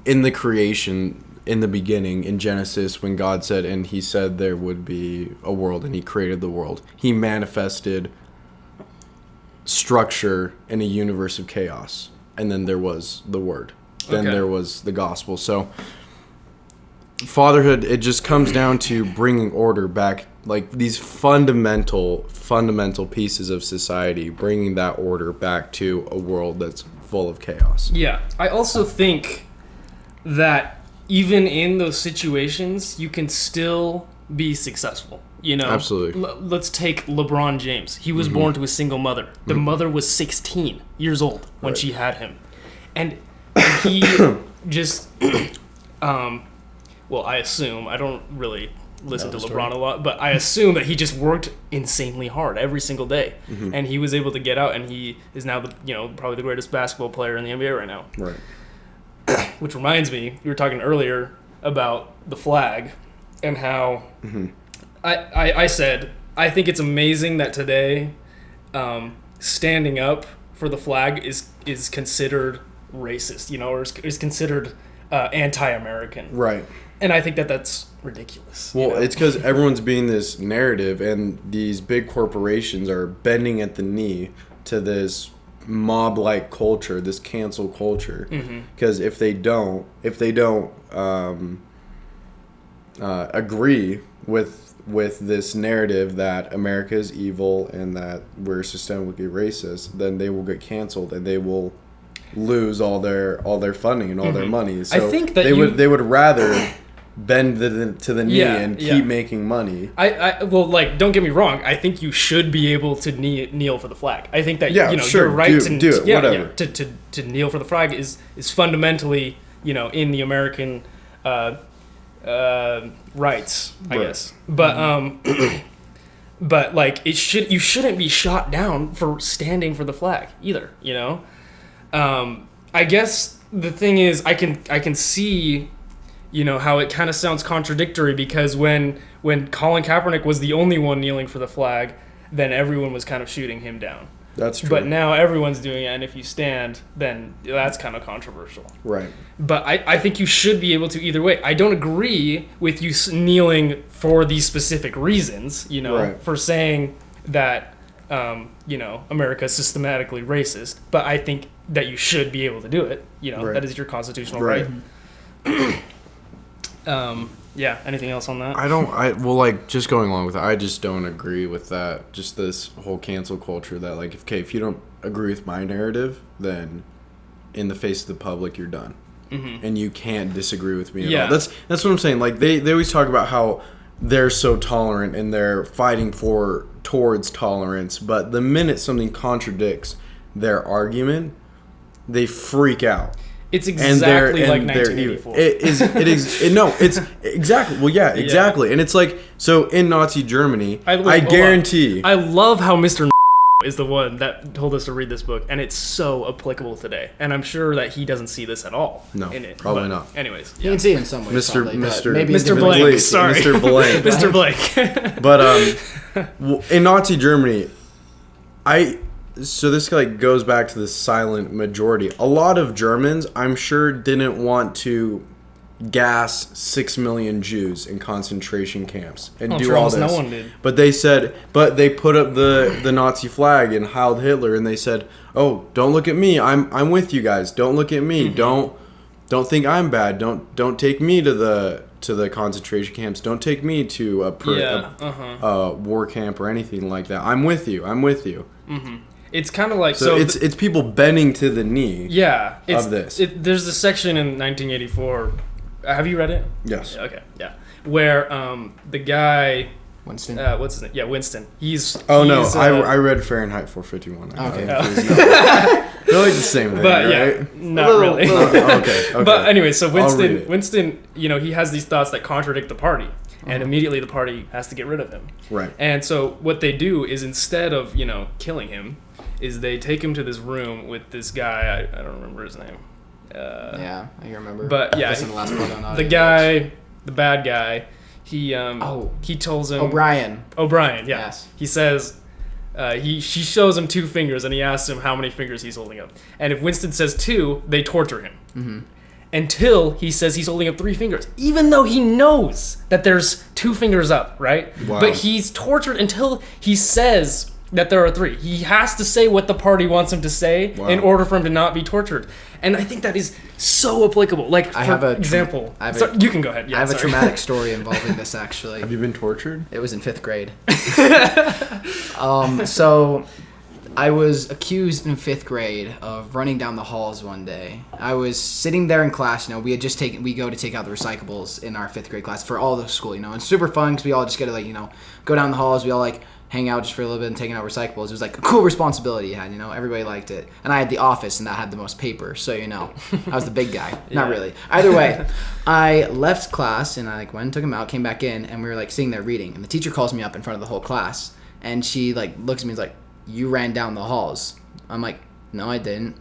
Speaker 1: in the creation, in the beginning, in Genesis, when God said, and he said there would be a world, and he created the world, he manifested structure in a universe of chaos. And then there was the word. Then there was the gospel. So fatherhood, it just comes down to bringing order back, like these fundamental pieces of society, bringing that order back to a world that's full of chaos.
Speaker 2: Yeah. I also think that even in those situations, you can still be successful.
Speaker 1: Absolutely.
Speaker 2: Let's take LeBron James. He was born to a single mother. The mother was 16 years old when she had him. And he just, well, I assume, I don't really listen to LeBron a lot, but I assume that he just worked insanely hard every single day. And he was able to get out, and he is now probably the greatest basketball player in the NBA right now.
Speaker 1: Right.
Speaker 2: Which reminds me, you were talking earlier about the flag and how I said, I think it's amazing that today standing up for the flag is considered racist, or is considered anti-American.
Speaker 1: Right.
Speaker 2: And I think that's ridiculous.
Speaker 1: Well, it's because everyone's being this narrative, and these big corporations are bending at the knee to this mob-like culture, this cancel culture. Because if they don't agree with this narrative that America is evil and that we're systemically racist, then they will get canceled, and they will lose all their funding and all their money. So
Speaker 2: I think that
Speaker 1: they would rather bend to the knee and keep making money.
Speaker 2: Well, like, don't get me wrong. I think you should be able to kneel for the flag. I think that
Speaker 1: sure,
Speaker 2: your right to
Speaker 1: do it, whatever.
Speaker 2: To kneel for the flag is fundamentally in the American rights, I guess. But but like you shouldn't be shot down for standing for the flag either. I guess the thing is, I can see how it kind of sounds contradictory, because when Colin Kaepernick was the only one kneeling for the flag, then everyone was kind of shooting him down.
Speaker 1: That's true.
Speaker 2: But now everyone's doing it, and if you stand, then that's kind of controversial.
Speaker 1: Right.
Speaker 2: But I think you should be able to either way. I don't agree with you kneeling for these specific reasons,
Speaker 1: Right.
Speaker 2: for saying that, America is systematically racist. But I think that you should be able to do it.
Speaker 1: Right.
Speaker 2: That is your constitutional
Speaker 1: Right.
Speaker 2: Yeah, anything else on that?
Speaker 1: Just going along with it, I just don't agree with that. Just this whole cancel culture that, like, if you don't agree with my narrative, then in the face of the public, you're done. Mm-hmm. And you can't disagree with me at all. That's what I'm saying. Like, they always talk about how they're so tolerant and they're fighting towards tolerance, but the minute something contradicts their argument, they freak out.
Speaker 2: It's exactly like 1984.
Speaker 1: It's exactly. Well, yeah, exactly. Yeah. And it's like, so in Nazi Germany, I guarantee.
Speaker 2: I love how Mr. is the one that told us to read this book, and it's so applicable today. And I'm sure that he doesn't see this at all.
Speaker 1: No,
Speaker 2: in it.
Speaker 1: Probably not.
Speaker 2: Anyways,
Speaker 3: you can see it in some ways.
Speaker 1: Mr.
Speaker 2: Blank. Sorry,
Speaker 1: Mr. Blank.
Speaker 2: Mr. Blank.
Speaker 1: But in Nazi Germany, So this goes back to the silent majority. A lot of Germans, I'm sure, didn't want to gas 6 million Jews in concentration camps and do all this.
Speaker 2: No one did.
Speaker 1: But they put up the Nazi flag and Heil Hitler, and they said, "Oh, don't look at me. I'm with you guys. Don't look at me. Mm-hmm. Don't think I'm bad. Don't take me to the concentration camps. Don't take me to a war camp or anything like that. I'm with you.
Speaker 2: Mm-hmm. It's kind of like
Speaker 1: it's people bending to the knee.
Speaker 2: Yeah,
Speaker 1: of this.
Speaker 2: There's a section in 1984. Have you read it?
Speaker 1: Yes.
Speaker 2: Okay. Yeah. Where the guy
Speaker 3: Winston.
Speaker 2: What's his name? Yeah, Winston.
Speaker 1: I read Fahrenheit 451.
Speaker 3: Okay.
Speaker 1: They're like the same thing,
Speaker 2: but
Speaker 1: right?
Speaker 2: Yeah, not really.
Speaker 1: Okay.
Speaker 2: But anyway, so Winston, he has these thoughts that contradict the party. And immediately the party has to get rid of him.
Speaker 1: Right.
Speaker 2: And so what they do is, instead of, killing him, is they take him to this room with this guy. I don't remember his name.
Speaker 3: I remember.
Speaker 2: But yeah, the guy, the bad guy, he tells him...
Speaker 3: O'Brien,
Speaker 2: yeah.
Speaker 3: Yes.
Speaker 2: He says... she shows him 2 fingers, and he asks him how many fingers he's holding up. And if Winston says 2, they torture him. Mm-hmm. Until he says he's holding up 3 fingers, even though he knows that there's 2 fingers up, right?
Speaker 1: Wow.
Speaker 2: But he's tortured until he says that there are 3. He has to say what the party wants him to say in order for him to not be tortured. And I think that is so applicable. Like, for example, you can go ahead. Yeah,
Speaker 3: I have a traumatic story involving this, actually.
Speaker 1: Have you been tortured?
Speaker 3: It was in 5th grade. So I was accused in 5th grade of running down the halls one day. I was sitting there in class, we go to take out the recyclables in our 5th grade class for all the school, It's super fun because we all just get to, go down the halls. We all, hang out just for a little bit and taking out recyclables. It was, a cool responsibility you had, Everybody liked it. And I had the office, and that had the most paper, so, I was the big guy. Yeah. Not really. Either way, I left class, and I, went and took him out, came back in, and we were, sitting there reading. And the teacher calls me up in front of the whole class, and she, looks at me and is like, "You ran down the halls." I'm like, "No, I didn't."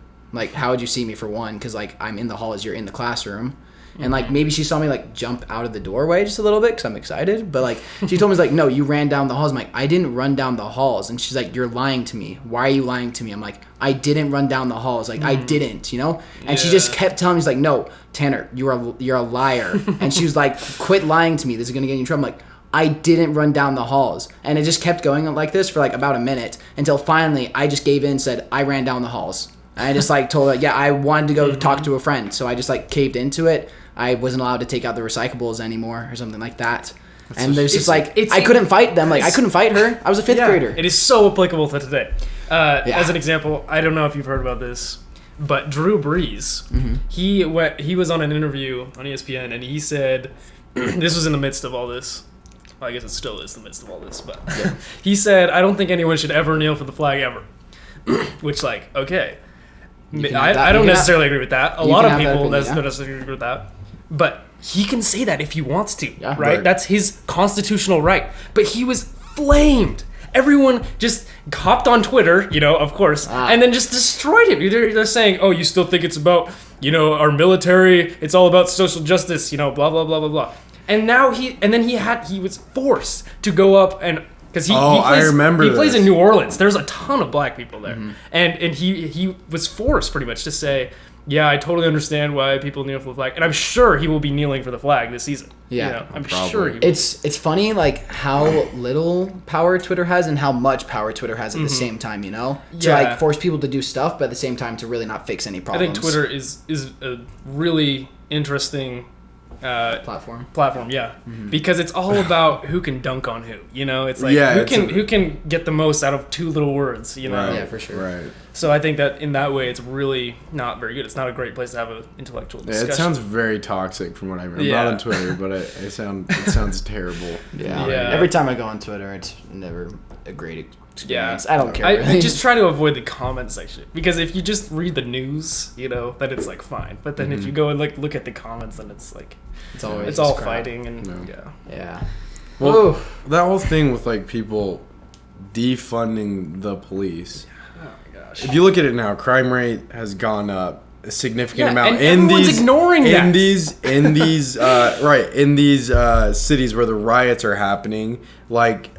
Speaker 3: How would you see me, for one? Because, I'm in the halls, you're in the classroom. And, maybe she saw me, jump out of the doorway just a little bit because I'm excited. But, she told me, "No, you ran down the halls." I'm like, "I didn't run down the halls." And she's like, "You're lying to me. Why are you lying to me?" I'm like, "I didn't run down the halls. I didn't, And she just kept telling me, "No, Tanner, you're a liar." And she was like, "Quit lying to me. This is going to get you in trouble." I'm like, "I didn't run down the halls." And it just kept going like this for, about a minute until finally I just gave in and said, "I ran down the halls." And I just, told her, I wanted to go talk to a friend. So I just, caved into it. I wasn't allowed to take out the recyclables anymore or something like that. And there's just I couldn't fight them. I couldn't fight her. I was a 5th grader.
Speaker 2: It is so applicable to today. As an example, I don't know if you've heard about this, but Drew Brees, he was on an interview on ESPN, and he said, this was in the midst of all this. Well, I guess it still is the midst of all this, but he said, "I don't think anyone should ever kneel for the flag ever." Which, okay. I don't necessarily agree with that. A lot of people don't necessarily agree with that. But he can say that if he wants to, right? That's his constitutional right. But he was flamed. Everyone just hopped on Twitter, of course, and then just destroyed him. They're saying, "Oh, you still think it's about, our military? It's all about social justice, blah blah blah blah blah." And now he was forced to go up and Because
Speaker 1: I remember
Speaker 2: he plays
Speaker 1: this.
Speaker 2: in New Orleans. There's a ton of black people there, and he was forced pretty much to say, yeah, I totally understand why people kneel for the flag, and I'm sure he will be kneeling for the flag this season.
Speaker 3: Yeah,
Speaker 2: you know? I'm
Speaker 1: probably.
Speaker 2: sure he will.
Speaker 3: It's funny like how little power Twitter has and how much power Twitter has at the same time, you know? To
Speaker 2: Yeah.
Speaker 3: like force people to do stuff, but at the same time to really not fix any
Speaker 2: I
Speaker 3: problems.
Speaker 2: think Twitter is a really interesting
Speaker 3: platform.
Speaker 2: yeah, because it's all about who can dunk on who. You know, it's like
Speaker 1: Yeah,
Speaker 2: who can get the most out of two little words. You know,
Speaker 1: Right.
Speaker 3: Yeah, for sure.
Speaker 1: Right.
Speaker 2: So I think that in that way, it's really not very good. It's not a great place to have an intellectual
Speaker 1: Yeah,
Speaker 2: discussion.
Speaker 1: it sounds very toxic from what I remember.
Speaker 2: Yeah.
Speaker 1: Not on Twitter, but it sounds terrible.
Speaker 3: Yeah.
Speaker 2: Yeah.
Speaker 3: Every time I go on Twitter, it's never a great experience. I don't care.
Speaker 2: I
Speaker 3: really.
Speaker 2: just try to avoid the comment section because if you just read the news, you know, then it's like fine. But then if you go and like look at the comments, then it's like
Speaker 3: it's always
Speaker 2: it's all
Speaker 3: just crap.
Speaker 2: fighting and
Speaker 1: No.
Speaker 2: yeah.
Speaker 3: Yeah.
Speaker 1: Well,
Speaker 3: Oof.
Speaker 1: that whole thing with like people defunding the police.
Speaker 2: Oh my gosh.
Speaker 1: If you look at it now, crime rate has gone up a significant amount
Speaker 2: and everyone's ignoring that.
Speaker 1: in these cities where the riots are happening. Like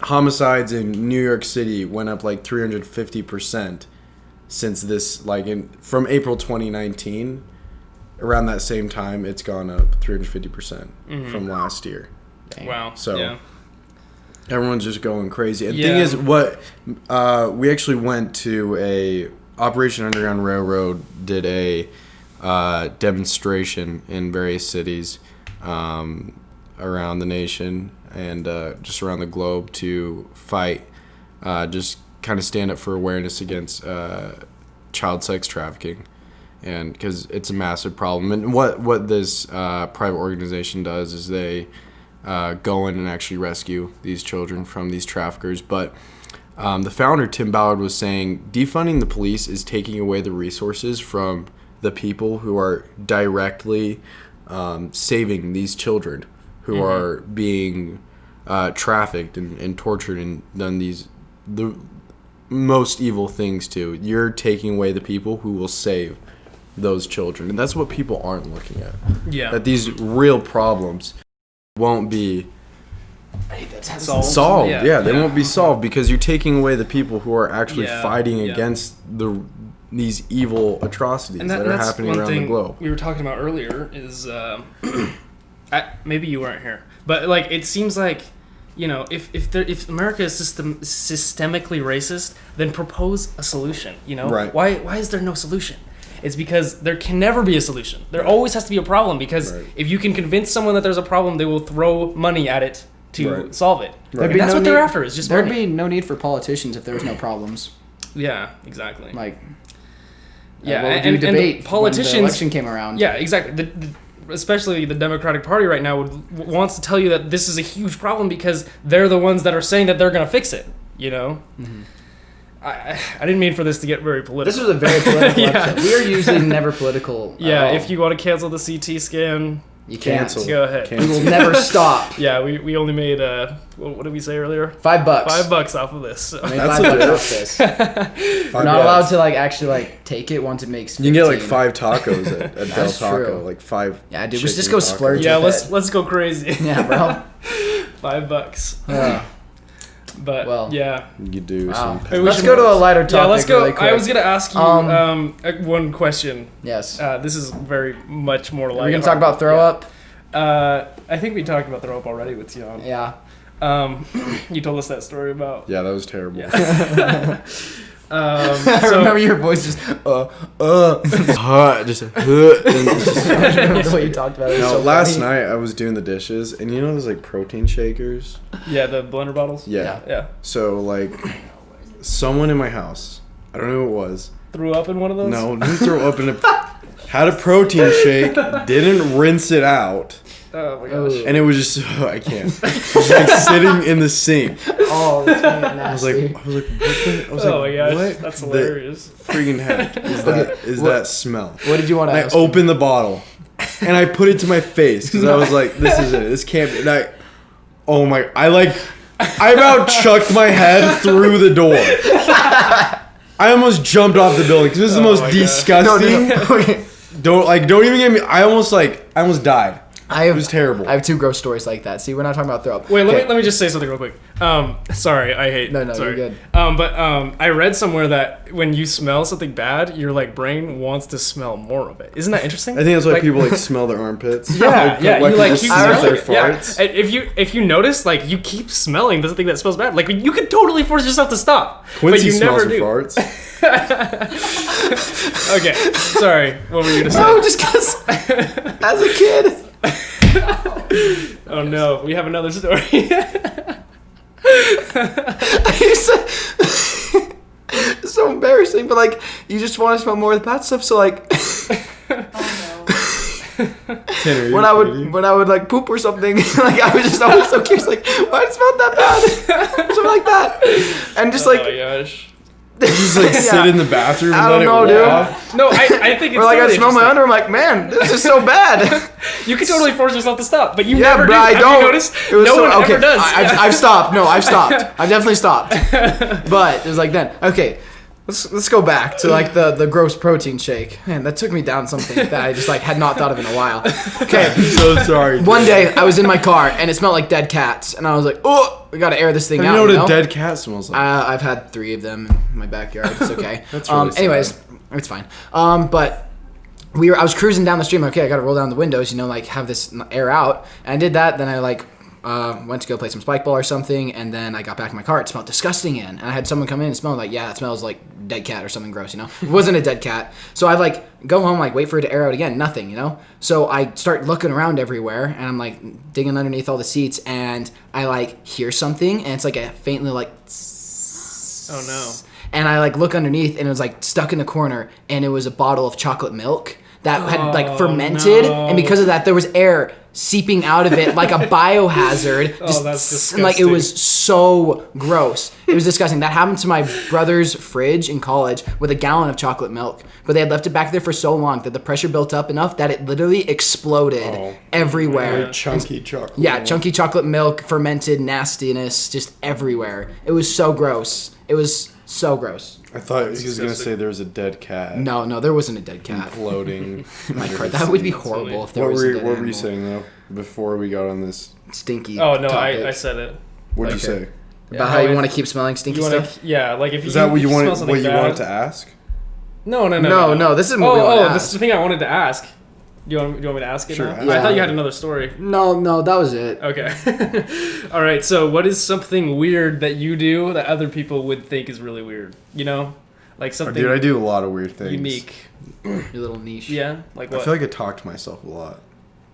Speaker 1: homicides in New York City went up like 350% since this, like from April 2019. Around that same time, it's gone up 350% from last year.
Speaker 3: Dang.
Speaker 2: Wow.
Speaker 1: So-
Speaker 2: yeah.
Speaker 1: Everyone's just going crazy. And the
Speaker 2: Yeah.
Speaker 1: thing is, we actually went to a Operation Underground Railroad did a demonstration in various cities around the nation and just around the globe to fight, just kind of stand up for awareness against child sex trafficking, and because it's a massive problem. And what this private organization does is they go in and actually rescue these children from these traffickers. But the founder, Tim Ballard, was saying defunding the police is taking away the resources from the people who are directly saving these children who are being trafficked and tortured and done the most evil things to. You're taking away the people who will save those children. And that's what people aren't looking at.
Speaker 2: Yeah.
Speaker 1: That these real problems won't be solved. They won't be solved because you're taking away the people who are actually fighting against these evil atrocities that are happening around the globe.
Speaker 2: We were talking about earlier is maybe you weren't here, but like it seems like, you know, if America is systemically racist, then propose a solution. You know,
Speaker 1: Right.
Speaker 2: Why is there no solution? It's because there can never be a solution. There always has to be a problem because if you can convince someone that there's a problem, they will throw money at it to solve it.
Speaker 3: There'd
Speaker 2: And
Speaker 3: be
Speaker 2: that's
Speaker 3: no
Speaker 2: what they're
Speaker 3: need-
Speaker 2: after. Is just
Speaker 3: There'd
Speaker 2: money.
Speaker 3: be no need for politicians if there was no problems.
Speaker 2: Yeah, exactly.
Speaker 3: Like,
Speaker 2: yeah,
Speaker 3: what would
Speaker 2: and
Speaker 3: you debate
Speaker 2: the politicians.
Speaker 3: when the election came around?
Speaker 2: Yeah, exactly. Especially the Democratic Party right now wants to tell you that this is a huge problem because they're the ones that are saying that they're going to fix it. You know, I didn't mean for this to get very political.
Speaker 3: This was a very political
Speaker 2: Yeah.
Speaker 3: episode. We are usually never political. at
Speaker 2: Yeah,
Speaker 3: all.
Speaker 2: if you want to cancel the CT scan,
Speaker 3: you can't.
Speaker 1: Cancel.
Speaker 2: go ahead.
Speaker 3: We will never stop.
Speaker 2: Yeah, we only made what did we say earlier?
Speaker 3: $5.
Speaker 2: $5 off of this. So.
Speaker 3: I made
Speaker 1: That's
Speaker 3: $5
Speaker 1: legit.
Speaker 3: off this. We're not allowed to like actually like take it once it makes. 15.
Speaker 1: You can get like 5 tacos at Del
Speaker 3: That's
Speaker 1: Taco,
Speaker 3: true.
Speaker 1: like 5.
Speaker 3: Yeah, dude, we
Speaker 1: chicken
Speaker 3: just go
Speaker 1: tacos.
Speaker 3: splurge.
Speaker 2: Yeah,
Speaker 3: with
Speaker 2: let's go crazy.
Speaker 3: Yeah, bro.
Speaker 2: $5. But
Speaker 3: Well.
Speaker 2: yeah.
Speaker 1: You could do
Speaker 3: Wow.
Speaker 1: some.
Speaker 2: Maybe we
Speaker 3: Let's
Speaker 2: should-
Speaker 3: go to a lighter topic.
Speaker 2: Yeah, let's go.
Speaker 3: Really quick.
Speaker 2: I was gonna ask you one question.
Speaker 3: Yes.
Speaker 2: This is very much more like.
Speaker 3: Are we gonna talk about throw up?
Speaker 2: I think we talked about throw up already with Tion.
Speaker 3: Yeah.
Speaker 2: You told us that story about.
Speaker 1: Yeah, that was terrible.
Speaker 2: Yeah.
Speaker 3: I
Speaker 2: So
Speaker 3: remember your voice just
Speaker 1: just
Speaker 3: the way you talked about it. was
Speaker 1: No,
Speaker 3: so
Speaker 1: last
Speaker 3: funny.
Speaker 1: night I was doing the dishes, and you know those like protein shakers?
Speaker 2: yeah, the blender bottles.
Speaker 1: Yeah.
Speaker 2: Yeah.
Speaker 1: So like, someone in my house, I don't know who it was.
Speaker 2: Threw up in one of those.
Speaker 1: No, didn't throw up in a. Had a protein shake, didn't rinse it out,
Speaker 2: Oh my gosh.
Speaker 1: and it was just I can't. It was like sitting in the sink.
Speaker 3: Oh, that's
Speaker 1: I
Speaker 3: nasty.
Speaker 1: was like, what the? I was
Speaker 2: Oh
Speaker 1: like,
Speaker 2: my gosh,
Speaker 1: what?
Speaker 2: that's
Speaker 1: the
Speaker 2: hilarious.
Speaker 1: Freaking heck is that smell?
Speaker 3: What did you want to
Speaker 1: And I
Speaker 3: ask?
Speaker 1: opened the bottle, and I put it to my face because I was like, "This is it. This can't be." And I about chucked my head through the door. I almost jumped off the building because this is the most
Speaker 2: my gosh.
Speaker 1: disgusting. Don't even get me. I almost died. It was terrible.
Speaker 3: I have 2 gross stories like that. See, we're not talking about throw up.
Speaker 2: Wait, let me just say something real quick. Sorry, I hate.
Speaker 3: No,
Speaker 2: sorry.
Speaker 3: you're good.
Speaker 2: But I read somewhere that when you smell something bad, your like brain wants to smell more of it. Isn't that interesting?
Speaker 1: I think that's why people like smell their armpits.
Speaker 2: Yeah, yeah. You like keep smelling
Speaker 1: their
Speaker 2: it. Yeah.
Speaker 1: farts.
Speaker 2: If you notice, like you keep smelling the thing that smells bad. Like you could totally force yourself to stop,
Speaker 1: Quincy
Speaker 2: but you
Speaker 1: smells
Speaker 2: never do.
Speaker 1: farts.
Speaker 2: Okay, sorry. What were you gonna say?
Speaker 3: No, just because as a kid.
Speaker 2: Oh no, we have another story.
Speaker 3: It's so embarrassing, but like you just want to smell more of the bad stuff. So like,
Speaker 1: Tanner,
Speaker 3: when I would like poop or something, like I was just always so curious, like why it smelled that bad, something like that, and just like.
Speaker 2: Oh my gosh.
Speaker 1: just like sit in the bathroom and
Speaker 3: I
Speaker 1: let
Speaker 3: don't
Speaker 1: it
Speaker 3: know,
Speaker 1: off.
Speaker 2: No, I think it's
Speaker 3: Or like
Speaker 2: totally
Speaker 3: I smell my underwear, I'm like, man, this is so bad.
Speaker 2: You could totally force yourself to stop, but you
Speaker 3: Yeah,
Speaker 2: never
Speaker 3: but
Speaker 2: do.
Speaker 3: I
Speaker 2: Have
Speaker 3: don't.
Speaker 2: you noticed?
Speaker 3: It was
Speaker 2: No
Speaker 3: so,
Speaker 2: one
Speaker 3: okay,
Speaker 2: ever does.
Speaker 3: I've stopped. No, I've stopped. I've definitely stopped. But it was like then. Okay, let's go back to like the gross protein shake. Man, that took me down something that I just like had not thought of in a while. Okay,
Speaker 1: I'm so sorry.
Speaker 3: one day I was in my car and it smelled like dead cats, and I was like, oh, we gotta air this thing
Speaker 1: I
Speaker 3: out.
Speaker 1: know what
Speaker 3: you know?
Speaker 1: a dead cat smells like.
Speaker 3: I've had 3 of them in my backyard. It's okay.
Speaker 1: That's really sad.
Speaker 3: Anyways, it's fine. But I was cruising down the street. I'm like, okay, I gotta roll down the windows, like have this air out. And I did that. Then I like went to go play some spike ball or something. And then I got back in my car. It smelled disgusting in. And I had someone come in and smell like, yeah, it smells like dead cat or something gross. It wasn't a dead cat. So I like go home, like wait for it to air out again. Nothing. So I start looking around everywhere, and I'm like digging underneath all the seats, and I like hear something, and it's like a faint little like.
Speaker 2: Oh no.
Speaker 3: And I like look underneath, and it was like stuck in the corner, and it was a bottle of chocolate milk that had like fermented,
Speaker 2: no.
Speaker 3: and because of that, there was air seeping out of it like a biohazard.
Speaker 2: Oh, that's disgusting.
Speaker 3: And, like it was so gross. It was disgusting. That happened to my brother's fridge in college with a gallon of chocolate milk, but they had left it back there for so long that the pressure built up enough that it literally exploded everywhere.
Speaker 1: Very chunky chocolate.
Speaker 3: Yeah,
Speaker 1: milk.
Speaker 3: chunky chocolate milk, fermented nastiness, just everywhere. It was so gross. It was so gross.
Speaker 1: I thought he was gonna
Speaker 2: disgusting.
Speaker 1: say there was a dead cat.
Speaker 3: No, there wasn't a dead cat.
Speaker 1: Imploding.
Speaker 3: My
Speaker 1: under
Speaker 3: God,
Speaker 1: his
Speaker 3: that would be
Speaker 1: seats.
Speaker 3: horrible if there
Speaker 1: What
Speaker 3: was a
Speaker 1: were
Speaker 3: dead
Speaker 1: you
Speaker 3: animal.
Speaker 1: saying though? Before we got on this,
Speaker 3: Stinky.
Speaker 2: Oh no,
Speaker 3: topic.
Speaker 2: I said it.
Speaker 1: what'd you
Speaker 3: Okay.
Speaker 1: say?
Speaker 3: About how you want to keep smelling stinky
Speaker 2: You want
Speaker 3: stuff.
Speaker 2: to? Yeah, like if
Speaker 1: Is
Speaker 2: you
Speaker 1: that what you
Speaker 2: smell
Speaker 1: wanted?
Speaker 2: something
Speaker 1: What you
Speaker 2: bad-
Speaker 1: wanted to ask?
Speaker 2: No.
Speaker 3: No, this isn't what we wanna
Speaker 2: this is
Speaker 3: ask.
Speaker 2: the thing I wanted to ask. Do you want me to ask it
Speaker 1: Sure,
Speaker 2: now?
Speaker 1: ask
Speaker 2: I thought
Speaker 3: it.
Speaker 2: you had another story.
Speaker 3: No, that was it.
Speaker 2: Okay. All right. So, what is something weird that you do that other people would think is really weird? Like
Speaker 1: Oh,
Speaker 2: something
Speaker 1: dude, I do a lot of weird things.
Speaker 2: unique.
Speaker 3: Your little niche.
Speaker 2: Yeah. Like
Speaker 1: I
Speaker 2: what?
Speaker 1: feel like I talk to myself a lot.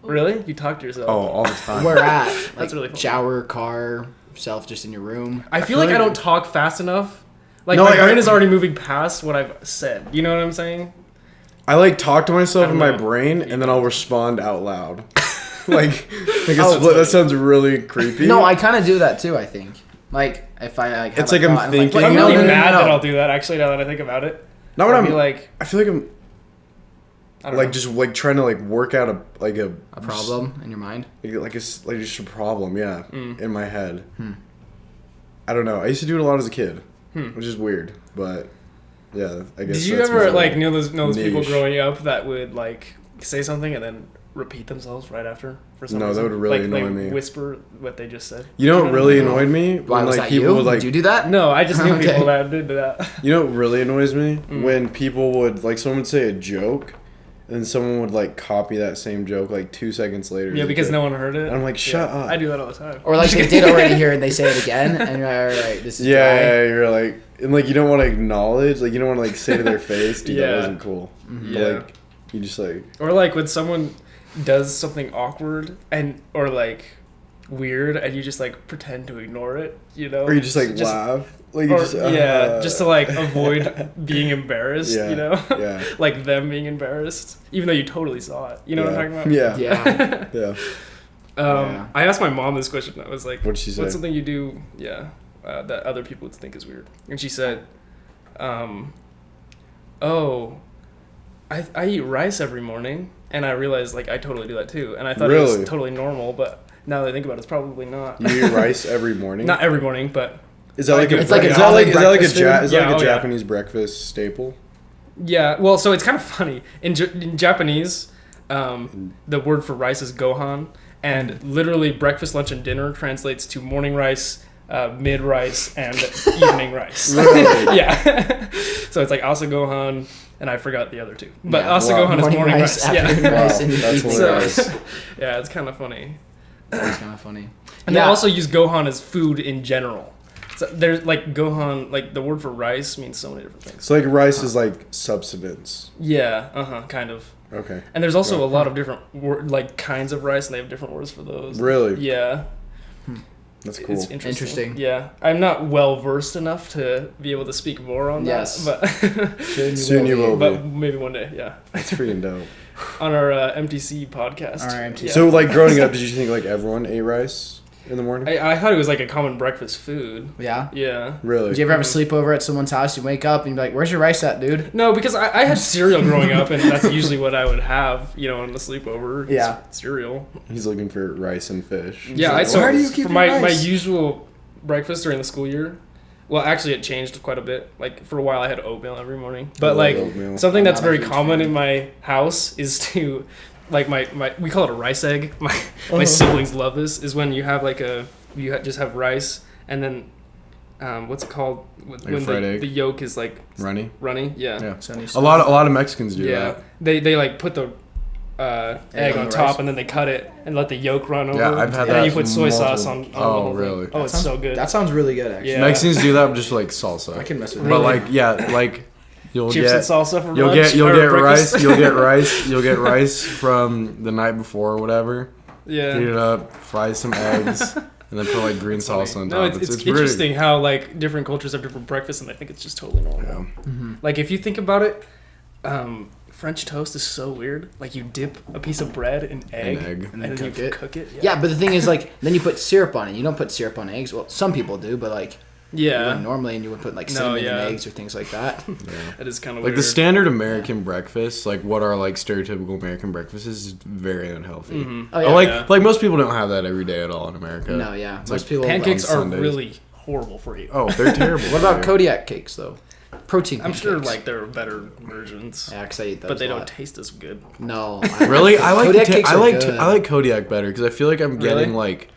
Speaker 2: Really? You talk to yourself?
Speaker 1: Oh, all the time.
Speaker 3: Where at?
Speaker 2: That's
Speaker 3: Like,
Speaker 2: really funny.
Speaker 3: shower, car, self, just in your room.
Speaker 2: I feel
Speaker 1: feel
Speaker 2: like I
Speaker 1: like-
Speaker 2: don't talk fast enough. Like
Speaker 1: No,
Speaker 2: my
Speaker 1: like,
Speaker 2: brain
Speaker 1: I-
Speaker 2: is already moving past what I've said. You know what I'm saying?
Speaker 1: I like talk to myself
Speaker 2: I
Speaker 1: in
Speaker 2: don't
Speaker 1: my
Speaker 2: know.
Speaker 1: brain, and then I'll respond out loud. like it's,
Speaker 3: Oh,
Speaker 1: that sounds really creepy.
Speaker 3: No, I kind of do that too. I think. Like if I like. Have
Speaker 1: It's
Speaker 3: a
Speaker 1: like I'm
Speaker 3: thought, and
Speaker 1: thinking-
Speaker 2: I'm
Speaker 3: no,
Speaker 2: really
Speaker 3: no, no,
Speaker 2: mad
Speaker 3: no,
Speaker 2: that
Speaker 3: no.
Speaker 2: I'll do that. Actually, now that I think about it,
Speaker 1: not when
Speaker 2: I'll
Speaker 1: I'm
Speaker 2: be like,
Speaker 1: I feel like I'm
Speaker 2: I don't
Speaker 1: like
Speaker 2: know.
Speaker 1: just like trying to like work out a
Speaker 3: A problem in your mind.
Speaker 1: like just a problem, yeah,
Speaker 2: Mm.
Speaker 1: in my head. I don't know. I used to do it a lot as a kid, which is weird, but yeah, I guess.
Speaker 2: Did you
Speaker 1: that's
Speaker 2: ever
Speaker 1: my
Speaker 2: like know those people
Speaker 1: niche.
Speaker 2: growing up that would like say something and then repeat themselves right after for some
Speaker 1: No,
Speaker 2: reason?
Speaker 1: that would really
Speaker 2: like,
Speaker 1: annoy
Speaker 2: they
Speaker 1: me.
Speaker 2: Whisper what they just said.
Speaker 1: You know what really
Speaker 2: No.
Speaker 1: annoyed me?
Speaker 3: Why
Speaker 1: When
Speaker 3: was
Speaker 1: like
Speaker 3: that
Speaker 1: people
Speaker 3: you?
Speaker 1: would like.
Speaker 3: Did you do that?
Speaker 2: No, I just knew
Speaker 3: Okay.
Speaker 2: people that did that.
Speaker 1: You know what really annoys me?
Speaker 2: Mm.
Speaker 1: When people would like someone would say a joke, and then someone would like copy that same joke like 2 seconds later.
Speaker 2: Yeah, because no one heard it.
Speaker 1: I'm like, shut
Speaker 2: Yeah,
Speaker 1: up.
Speaker 2: I do that all the time.
Speaker 3: Or like they did already hear it and they say it again, and you're like, all right, this is
Speaker 1: Yeah,
Speaker 3: dry.
Speaker 1: yeah, you're like, and like you don't want to acknowledge, like you don't want to like say to their face, dude,
Speaker 2: Yeah.
Speaker 1: that wasn't cool.
Speaker 2: Yeah.
Speaker 1: But like, you just like,
Speaker 2: Or like when someone does something awkward or like weird, and you just like pretend to ignore it,
Speaker 1: or you just like laugh, like you
Speaker 2: Or,
Speaker 1: just
Speaker 2: just to like avoid being embarrassed,
Speaker 1: Yeah, yeah.
Speaker 2: like them being embarrassed, even though you totally saw it. You know what I'm talking about?
Speaker 1: Yeah,
Speaker 3: Yeah.
Speaker 1: yeah.
Speaker 3: Yeah.
Speaker 2: I asked my mom this question. I was like,
Speaker 1: What'd she say?
Speaker 2: What's something you do, that other people would think is weird? And she said, oh, I eat rice every morning. And I realized, like, I totally do that too. And I thought it
Speaker 1: Really?
Speaker 2: was totally normal, but now that I think about it, it's probably not.
Speaker 1: You eat rice every morning?
Speaker 2: Not every morning, but
Speaker 1: Is that like a
Speaker 3: It's like a
Speaker 1: is that like
Speaker 3: breakfast
Speaker 1: is that like
Speaker 2: Yeah,
Speaker 1: a
Speaker 2: oh, yeah.
Speaker 1: Japanese breakfast staple?
Speaker 2: yeah. Well, so it's kind of funny. In Japanese, the word for rice is gohan, and literally breakfast, lunch, and dinner translates to morning rice, mid rice, and evening rice. Yeah. So it's like asa gohan, and I forgot the other two. But asa gohan is morning rice.
Speaker 3: Afternoon rice, and
Speaker 1: That's
Speaker 3: evening
Speaker 1: hilarious.
Speaker 3: rice.
Speaker 2: Yeah, it's kind of funny.
Speaker 3: That's kind of funny.
Speaker 2: And they also use gohan as food in general. So there's like gohan, like the word for rice means so many different things.
Speaker 1: So like rice is like subsistence.
Speaker 2: Yeah, kind of.
Speaker 1: Okay.
Speaker 2: And there's also a lot of different like kinds of rice, and they have different words for those.
Speaker 1: Really?
Speaker 2: Yeah.
Speaker 1: That's cool.
Speaker 2: It's interesting.
Speaker 3: Interesting.
Speaker 2: Yeah, I'm not well versed enough to be able to speak more on
Speaker 3: Yes.
Speaker 2: that, but
Speaker 1: Soon you will
Speaker 2: but
Speaker 1: be.
Speaker 2: maybe one day. Yeah,
Speaker 1: That's freaking dope.
Speaker 2: on our MTC podcast.
Speaker 3: Our MTC.
Speaker 2: Yeah.
Speaker 1: So like growing up, did you think like everyone ate rice in the morning?
Speaker 2: I thought it was like a common breakfast food.
Speaker 3: Yeah.
Speaker 2: Yeah.
Speaker 1: Really?
Speaker 3: Did you ever have a sleepover at someone's house? You wake up and you're like, "Where's your rice at, dude?"
Speaker 2: No, because I had cereal growing up, and that's usually what I would have, on the sleepover.
Speaker 3: Yeah.
Speaker 2: Cereal.
Speaker 1: He's looking for rice and fish.
Speaker 2: Yeah,
Speaker 3: like,
Speaker 2: so
Speaker 3: where do you keep
Speaker 2: for
Speaker 3: your
Speaker 2: my
Speaker 3: rice?
Speaker 2: usual breakfast during the school year. Well, actually, it changed quite a bit. Like for a while, I had oatmeal every morning. But
Speaker 1: love
Speaker 2: like
Speaker 1: oatmeal.
Speaker 2: something
Speaker 3: I'm
Speaker 2: that's
Speaker 3: not a
Speaker 2: very
Speaker 3: huge
Speaker 2: common
Speaker 3: fan.
Speaker 2: in my house is to, like my we call it a rice egg. My siblings love this. Is when you have like just have rice and then, what's it called?
Speaker 1: Like a fried egg?
Speaker 2: The yolk is like
Speaker 1: Runny?
Speaker 2: runny. Yeah.
Speaker 1: Yeah.
Speaker 3: So
Speaker 1: A lot of Mexicans do
Speaker 2: Yeah.
Speaker 1: that.
Speaker 2: They like put the egg
Speaker 3: on
Speaker 2: on
Speaker 3: the
Speaker 2: top
Speaker 3: rice?
Speaker 2: and then they cut it and let the yolk run over.
Speaker 1: Yeah, I've had
Speaker 2: and then
Speaker 1: that
Speaker 2: you put soy sauce on
Speaker 1: multiple-
Speaker 2: the whole
Speaker 1: Oh,
Speaker 2: thing.
Speaker 1: really?
Speaker 2: Oh, it's so good.
Speaker 3: That sounds really good, actually.
Speaker 2: Yeah.
Speaker 1: Mexicans do that just like salsa.
Speaker 3: I can mess with
Speaker 1: But
Speaker 3: that.
Speaker 1: like you'll
Speaker 2: Chips
Speaker 1: get
Speaker 2: and salsa for
Speaker 1: you'll
Speaker 2: lunch.
Speaker 1: get
Speaker 2: or
Speaker 1: rice
Speaker 2: breakfast.
Speaker 1: you'll get rice from the night before or whatever.
Speaker 2: Yeah.
Speaker 1: Heat it up, fry some eggs, and then put like green sauce on top.
Speaker 2: No, it's
Speaker 1: pretty-
Speaker 2: interesting how like different cultures have different breakfasts, and I think it's just totally normal.
Speaker 1: Yeah.
Speaker 2: Like if you think about it, French toast is so weird. Like you dip a piece of bread in egg,
Speaker 1: egg.
Speaker 3: And
Speaker 2: and
Speaker 3: then
Speaker 2: then
Speaker 3: cook
Speaker 2: you
Speaker 3: it.
Speaker 2: cook it.
Speaker 3: Yeah, but the thing is, like, then you put syrup on it. You don't put syrup on eggs. Well, some people do, but like, you wouldn't
Speaker 2: Yeah.
Speaker 3: normally, and you would put like
Speaker 2: No,
Speaker 3: cinnamon
Speaker 2: yeah.
Speaker 3: in eggs or things like that.
Speaker 1: Yeah.
Speaker 2: That is kind of
Speaker 1: Like
Speaker 2: weird.
Speaker 1: the standard American breakfast, like what are like stereotypical American breakfasts is very unhealthy.
Speaker 2: Mhm.
Speaker 3: Oh, yeah.
Speaker 1: Like most people don't have that every day at all in America.
Speaker 3: No, yeah.
Speaker 1: It's
Speaker 3: Most
Speaker 1: like
Speaker 3: people.
Speaker 2: Pancakes
Speaker 1: on
Speaker 2: are
Speaker 1: Sundays.
Speaker 2: really horrible for you.
Speaker 1: Oh, they're terrible.
Speaker 3: What about
Speaker 1: dude.
Speaker 3: Kodiak cakes though? Protein.
Speaker 2: I'm
Speaker 3: Pancakes.
Speaker 2: sure like there are better versions,
Speaker 3: Yeah, 'cause I eat those.
Speaker 2: but they
Speaker 3: a
Speaker 2: don't
Speaker 3: lot.
Speaker 2: taste as good.
Speaker 3: No.
Speaker 1: Really? I like
Speaker 3: Kodiak cakes are good.
Speaker 1: I like Kodiak better because I feel like I'm getting
Speaker 2: Really?
Speaker 1: like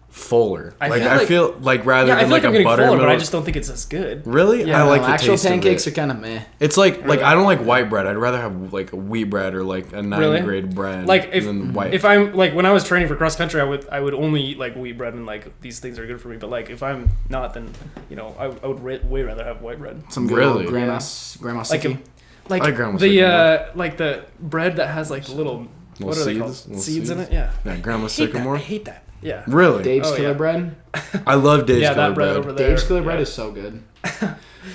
Speaker 1: fuller.
Speaker 2: I
Speaker 1: Like
Speaker 2: feel
Speaker 1: I
Speaker 2: like-
Speaker 1: feel like rather
Speaker 2: Yeah, I
Speaker 1: than
Speaker 2: feel like
Speaker 1: like
Speaker 2: I'm
Speaker 1: a
Speaker 2: getting fuller, but I
Speaker 1: buttermilk.
Speaker 2: just don't think it's as good.
Speaker 1: Really?
Speaker 2: Yeah,
Speaker 1: I like
Speaker 3: No,
Speaker 1: the
Speaker 3: actual
Speaker 1: taste
Speaker 3: pancakes
Speaker 1: of
Speaker 3: are
Speaker 1: it.
Speaker 3: kind of meh.
Speaker 1: It's like
Speaker 2: Really?
Speaker 1: I don't like white bread. I'd rather have like a wheat bread or like a 9
Speaker 2: Really?
Speaker 1: grade bread.
Speaker 2: Like
Speaker 1: than white.
Speaker 2: if I'm like when I was training for cross country, I would only eat like wheat bread and like these things are good for me. But like if I'm not, then I would way rather have white bread.
Speaker 3: Some good
Speaker 1: Really?
Speaker 3: old grandma
Speaker 2: Like
Speaker 3: sticky.
Speaker 2: Like
Speaker 1: I like grandma
Speaker 2: the
Speaker 1: sycamore.
Speaker 2: like the bread that has like the little what are they called?
Speaker 1: Little
Speaker 2: Seeds in
Speaker 1: seeds?
Speaker 2: it? Yeah.
Speaker 1: Yeah, grandma
Speaker 2: I hate that.
Speaker 1: sycamore.
Speaker 2: I hate that. Yeah.
Speaker 1: Really?
Speaker 3: Dave's
Speaker 2: Oh,
Speaker 3: Killer
Speaker 2: yeah.
Speaker 3: Bread.
Speaker 1: I love Dave's
Speaker 2: Yeah,
Speaker 1: Killer
Speaker 2: that bread
Speaker 1: bread.
Speaker 2: over there.
Speaker 3: Dave's Killer Bread
Speaker 2: Yeah.
Speaker 3: is so good.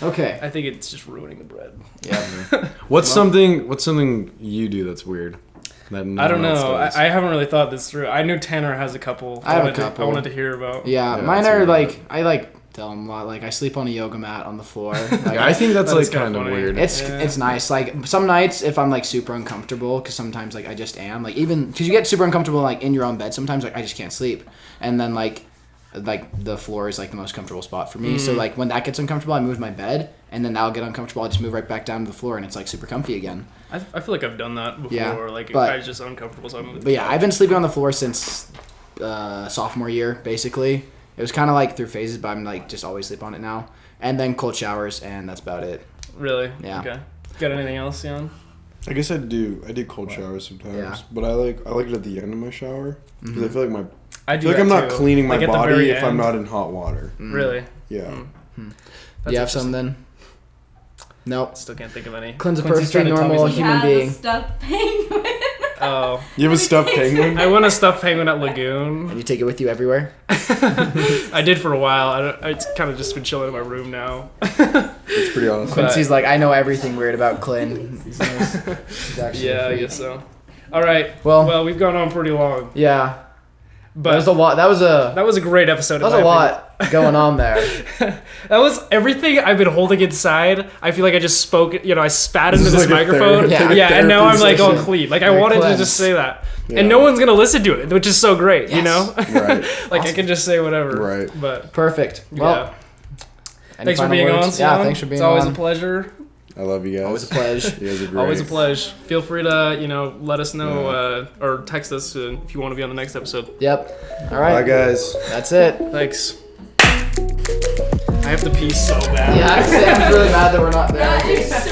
Speaker 3: Okay.
Speaker 2: I think it's just ruining the bread.
Speaker 3: Yeah.
Speaker 1: What's something you do that's weird? That no
Speaker 2: I don't
Speaker 1: one else
Speaker 2: know.
Speaker 1: does?
Speaker 2: I haven't really thought this through. I knew Tanner has a couple.
Speaker 3: I have a
Speaker 2: wanted to-
Speaker 3: couple.
Speaker 2: I wanted to hear about.
Speaker 3: Yeah,
Speaker 1: Yeah,
Speaker 3: mine
Speaker 1: that's
Speaker 3: are
Speaker 1: weird.
Speaker 3: like I tell them a lot. Like I sleep on a yoga mat on the floor. Like,
Speaker 1: Yeah, I think that's
Speaker 2: That is
Speaker 1: like
Speaker 2: kinda
Speaker 1: kind of
Speaker 2: funny.
Speaker 1: weird.
Speaker 3: it's nice. Like some nights if I'm like super uncomfortable, because sometimes like I just am. Like even because you get super uncomfortable like in your own bed. Sometimes like I just can't sleep, and then like the floor is like the most comfortable spot for me. So like when that gets uncomfortable, I move my bed, and then that'll get uncomfortable. I just move right back down to the floor, and it's like super comfy again.
Speaker 2: I feel like I've done that before.
Speaker 3: Yeah,
Speaker 2: Like
Speaker 3: but-
Speaker 2: I was just uncomfortable, so I moved.
Speaker 3: But yeah, I've been sleeping on the floor since sophomore year, basically. It was kind of like through phases, but I'm like just always sleep on it now. And then cold showers, and that's about it.
Speaker 2: Really?
Speaker 3: Yeah.
Speaker 2: Okay. Got anything else, Jan?
Speaker 1: I guess I do cold showers sometimes,
Speaker 3: Yeah.
Speaker 1: but I like it at the end of my shower because I feel like
Speaker 2: I
Speaker 1: I
Speaker 2: do
Speaker 1: feel like
Speaker 2: that
Speaker 1: I'm not
Speaker 2: too.
Speaker 1: cleaning my
Speaker 2: Like, at the
Speaker 1: body
Speaker 2: very
Speaker 1: if I'm
Speaker 2: end.
Speaker 1: not in hot water.
Speaker 2: Really?
Speaker 1: Yeah.
Speaker 3: Do
Speaker 2: That's
Speaker 3: you have some then? Nope.
Speaker 2: Still can't think of any.
Speaker 3: Clint's a
Speaker 2: Quincy's
Speaker 3: perfectly
Speaker 2: trying to tell me
Speaker 3: normal
Speaker 2: something.
Speaker 3: human
Speaker 4: have
Speaker 3: being.
Speaker 4: a stuffed penguin.
Speaker 2: Oh.
Speaker 1: You have a stuffed penguin?
Speaker 2: I want a stuffed penguin at Lagoon.
Speaker 3: And you take it with you everywhere?
Speaker 2: I did for a while. It's kind of just been chilling in my room now.
Speaker 1: It's pretty awesome.
Speaker 3: Quincy's like, I know everything weird about Clint. He's actually
Speaker 2: Yeah, I
Speaker 3: pretty-
Speaker 2: guess so. All right.
Speaker 3: Well-
Speaker 2: Well, we've gone on pretty long,
Speaker 3: Yeah.
Speaker 2: but
Speaker 3: That was a lot. That was a
Speaker 2: great episode. in
Speaker 3: that was
Speaker 2: my
Speaker 3: a
Speaker 2: opinion.
Speaker 3: lot going on there.
Speaker 2: That was everything I've been holding inside. I feel like I just spoke. I spat into
Speaker 1: is
Speaker 2: this
Speaker 1: like a
Speaker 2: microphone.
Speaker 3: therapy-
Speaker 2: Yeah, and now I'm
Speaker 1: therapy
Speaker 2: like all
Speaker 1: session.
Speaker 2: clean. Like I
Speaker 3: Very
Speaker 2: wanted to
Speaker 3: cleansed.
Speaker 2: just say that,
Speaker 1: Yeah.
Speaker 2: and no one's gonna listen to it, which is so great.
Speaker 3: Yes.
Speaker 2: You know,
Speaker 1: Right.
Speaker 2: like I can just say whatever.
Speaker 1: Right.
Speaker 2: But
Speaker 3: Perfect. Well,
Speaker 2: yeah.
Speaker 3: any
Speaker 2: Thanks for
Speaker 3: final
Speaker 2: being
Speaker 3: words?
Speaker 2: on.
Speaker 3: Yeah,
Speaker 2: Sion.
Speaker 3: thanks for being
Speaker 2: It's always
Speaker 3: on.
Speaker 2: a pleasure.
Speaker 1: I love you guys.
Speaker 3: Always a pleasure.
Speaker 1: You guys are great.
Speaker 2: Always a pleasure. Feel free to, let us know or text us if you want to be on the next episode.
Speaker 3: Yep. All right.
Speaker 1: Bye, guys.
Speaker 3: That's it.
Speaker 2: Thanks. I have to pee so bad.
Speaker 3: Yeah, I'm really mad that we're not there.
Speaker 4: That is so